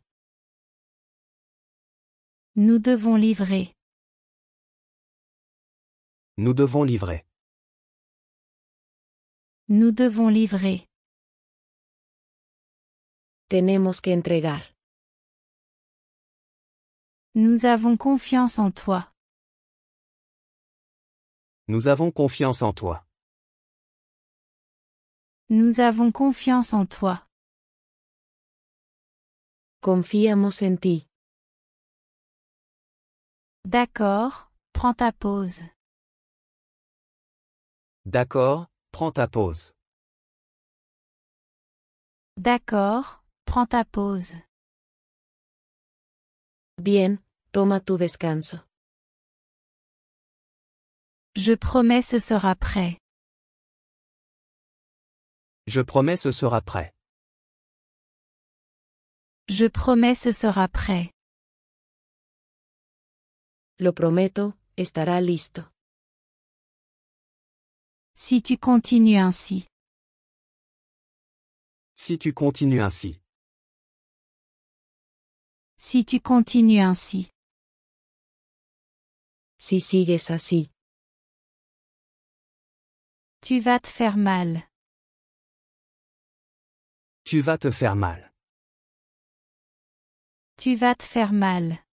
S1: Nous devons livrer.
S2: Nous devons livrer.
S1: Nous devons livrer.
S3: Tenemos que entregar.
S1: Nous avons confiance en toi.
S2: Nous avons confiance en toi.
S1: Nous avons confiance en toi.
S3: Confiamos en ti.
S1: D'accord, prends ta pause.
S2: D'accord, prends ta pause.
S1: D'accord, prends ta pause.
S3: Bien, toma tu descanso.
S1: Je promets ce sera prêt.
S2: Je promets ce sera prêt.
S1: Je promets ce sera prêt.
S3: Lo prometo, estará listo.
S1: Si tu continues ainsi.
S2: Si tu continues ainsi.
S1: Si tu continues ainsi.
S3: Si sigues así.
S1: Tu vas te faire mal.
S2: Tu vas te faire mal.
S1: Tu vas te faire mal.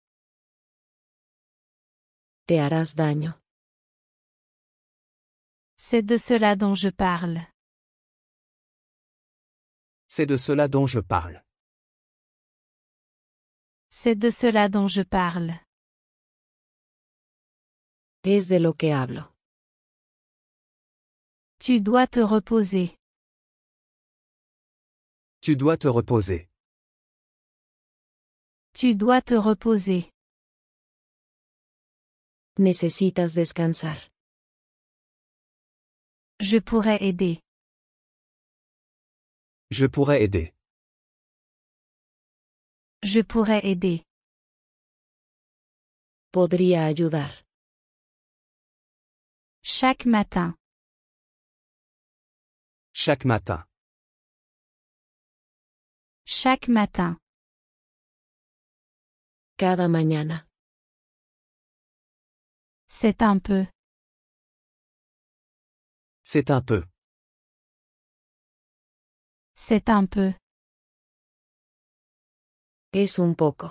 S3: Te harás daño.
S1: C'est de cela dont je parle.
S2: C'est de cela dont je parle.
S1: C'est de cela dont je parle.
S3: Es de lo que hablo.
S1: Tu dois te reposer.
S2: Tu dois te reposer.
S1: Tu dois te reposer.
S3: Necesitas descansar.
S1: Je pourrais aider.
S2: Je pourrais aider.
S1: Je pourrais aider.
S3: Podría ayudar.
S1: Chaque matin.
S2: Chaque matin.
S1: Chaque matin.
S3: Cada mañana.
S1: C'est un peu.
S2: C'est un peu.
S1: C'est un peu.
S3: Es un poco.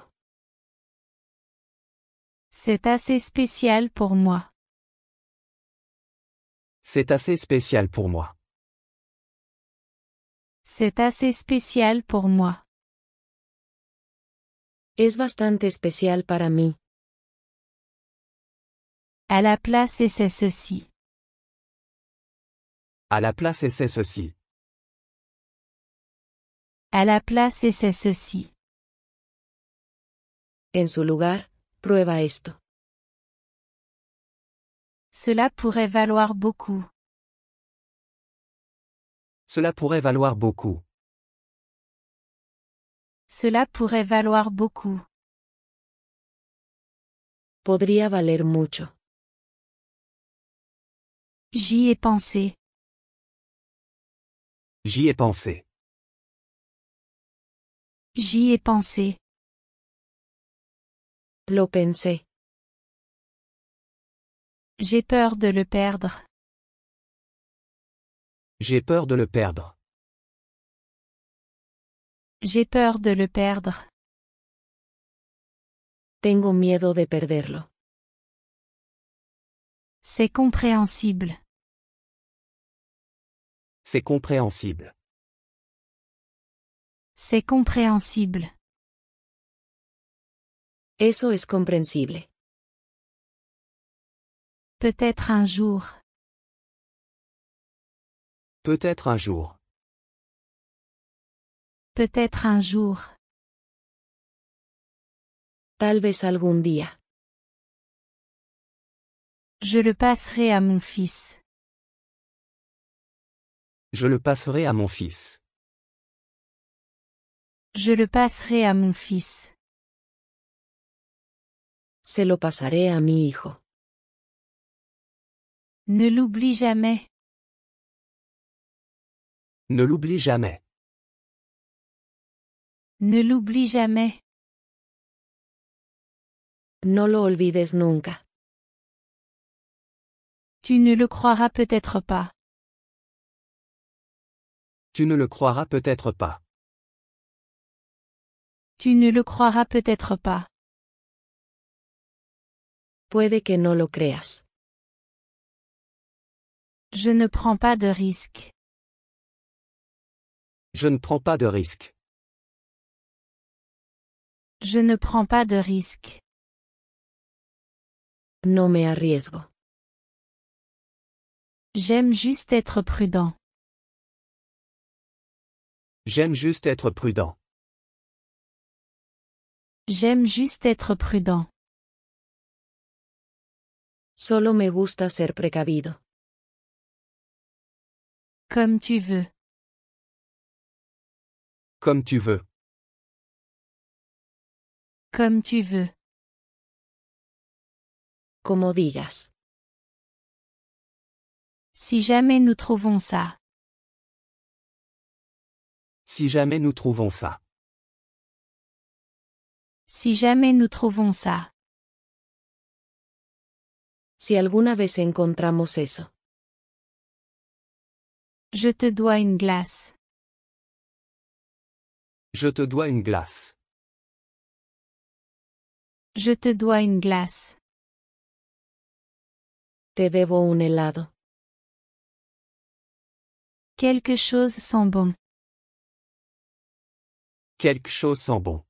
S1: C'est assez spécial pour moi.
S2: C'est assez spécial pour moi.
S1: C'est assez spécial pour moi.
S3: Es bastante especial para mí.
S1: À la place et c'est ceci.
S2: À la place et c'est ceci.
S1: À la place et c'est ceci.
S3: En su lugar, prueba esto.
S1: Cela pourrait valoir beaucoup.
S2: Cela pourrait valoir beaucoup.
S1: Cela pourrait valoir beaucoup.
S3: Podría valer mucho.
S1: J'y ai pensé.
S2: J'y ai pensé.
S1: J'y ai pensé.
S3: Lo pensé.
S1: J'ai peur de le perdre.
S2: J'ai peur de le perdre.
S1: J'ai peur de le perdre.
S3: Tengo miedo de perderlo.
S1: C'est compréhensible.
S2: C'est compréhensible.
S1: C'est compréhensible.
S3: Eso es comprensible.
S1: Peut-être un jour.
S2: Peut-être un jour.
S1: Peut-être un jour.
S3: Tal vez algún día.
S1: Je le passerai à mon fils.
S2: Je le passerai à mon fils.
S1: Je le passerai à mon fils.
S3: Se lo pasaré a mi hijo.
S1: Ne l'oublie jamais.
S2: Ne l'oublie jamais.
S1: Ne l'oublie jamais.
S3: No lo olvides nunca.
S1: Tu ne le croiras peut-être pas.
S2: Tu ne le croiras peut-être pas.
S1: Tu ne le croiras peut-être pas.
S3: Puede que no lo creas.
S1: Je ne prends pas de risque.
S2: Je ne prends pas de risque.
S1: Je ne prends pas de risque.
S3: No me arriesgo.
S1: J'aime juste être prudent.
S2: J'aime juste être prudent.
S1: J'aime juste être prudent.
S3: Solo me gusta ser precavido.
S1: Comme tu veux.
S2: Comme tu veux.
S1: Comme tu veux.
S3: Como digas.
S1: Si jamais nous trouvons ça.
S2: Si jamais nous trouvons ça.
S1: Si jamais nous trouvons ça.
S3: Si alguna vez encontramos eso.
S1: Je te dois une glace.
S2: Je te dois une glace.
S1: Je te dois une glace.
S3: Te debo un helado.
S1: Quelque chose sent bon.
S2: Quelque chose sent bon.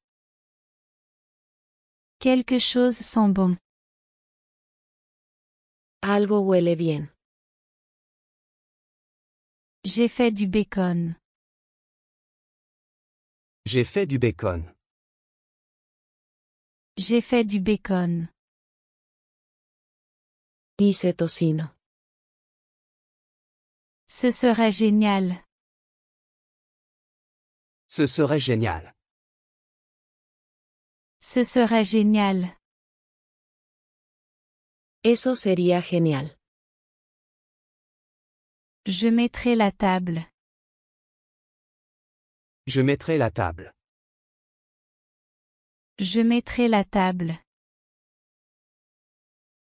S1: Quelque chose sent bon.
S3: Algo huele bien.
S1: J'ai fait du bacon.
S2: J'ai fait du bacon.
S1: J'ai fait du bacon.
S3: Hice tocino.
S1: Ce serait génial.
S2: Ce serait génial.
S1: Ce serait génial.
S3: Eso sería genial.
S1: Je mettrai la table.
S2: Je mettrai la table.
S1: Je mettrai la table.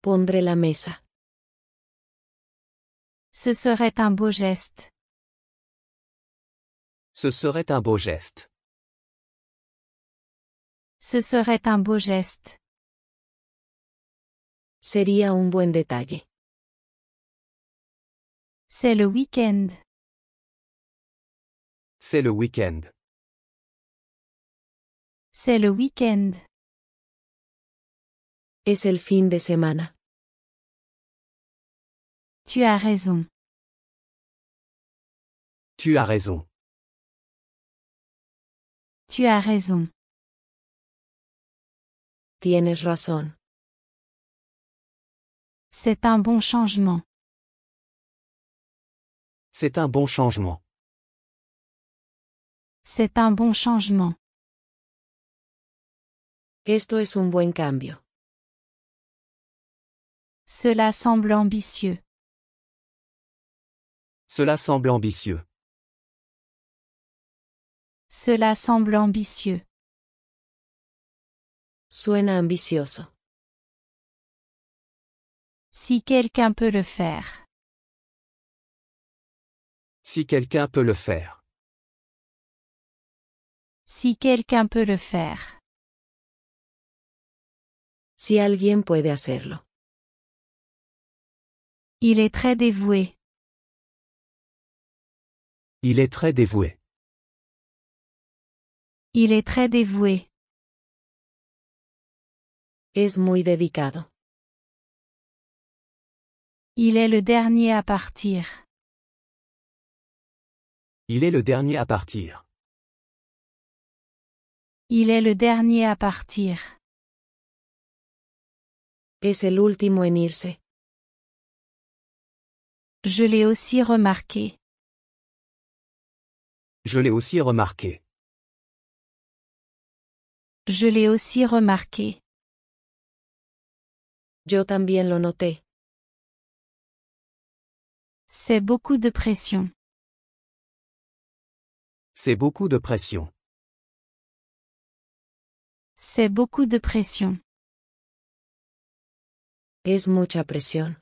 S3: Pondré la mesa.
S1: Ce serait un beau geste.
S2: Ce serait un beau geste.
S1: Ce serait un beau geste.
S3: Sería un buen detalle.
S1: C'est le week-end.
S2: C'est le week-end.
S1: C'est le week-end.
S3: Es el fin de semana.
S1: Tu as raison.
S2: Tu as raison.
S1: Tu as raison.
S3: Tienes razón.
S1: C'est un bon changement.
S2: C'est un bon changement.
S1: C'est un bon changement.
S3: Esto es un buen cambio.
S1: Cela semble ambitieux.
S2: Cela semble ambitieux.
S1: Cela semble ambitieux.
S3: Suena ambicioso.
S1: Si quelqu'un peut le faire.
S2: Si quelqu'un peut le faire.
S1: Si quelqu'un peut le faire.
S3: Si alguien puede hacerlo.
S1: Il est très dévoué.
S2: Il est très dévoué.
S1: Il est très dévoué.
S3: Es muy dedicado.
S1: Il est le dernier à partir.
S2: Il est le dernier à partir.
S1: Il est le dernier à partir.
S3: Es el último en irse.
S1: Je l'ai aussi remarqué.
S2: Je l'ai aussi remarqué.
S1: Je l'ai aussi remarqué.
S3: Yo también lo noté.
S1: C'est beaucoup de pression.
S2: C'est beaucoup de pression.
S1: C'est beaucoup de pression.
S3: Es mucha presión.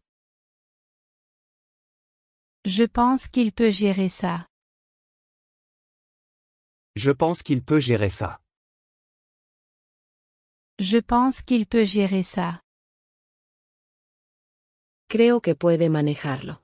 S1: Je pense qu'il peut gérer ça.
S2: Je pense qu'il peut gérer ça.
S1: Je pense qu'il peut gérer ça.
S3: Creo que puede manejarlo.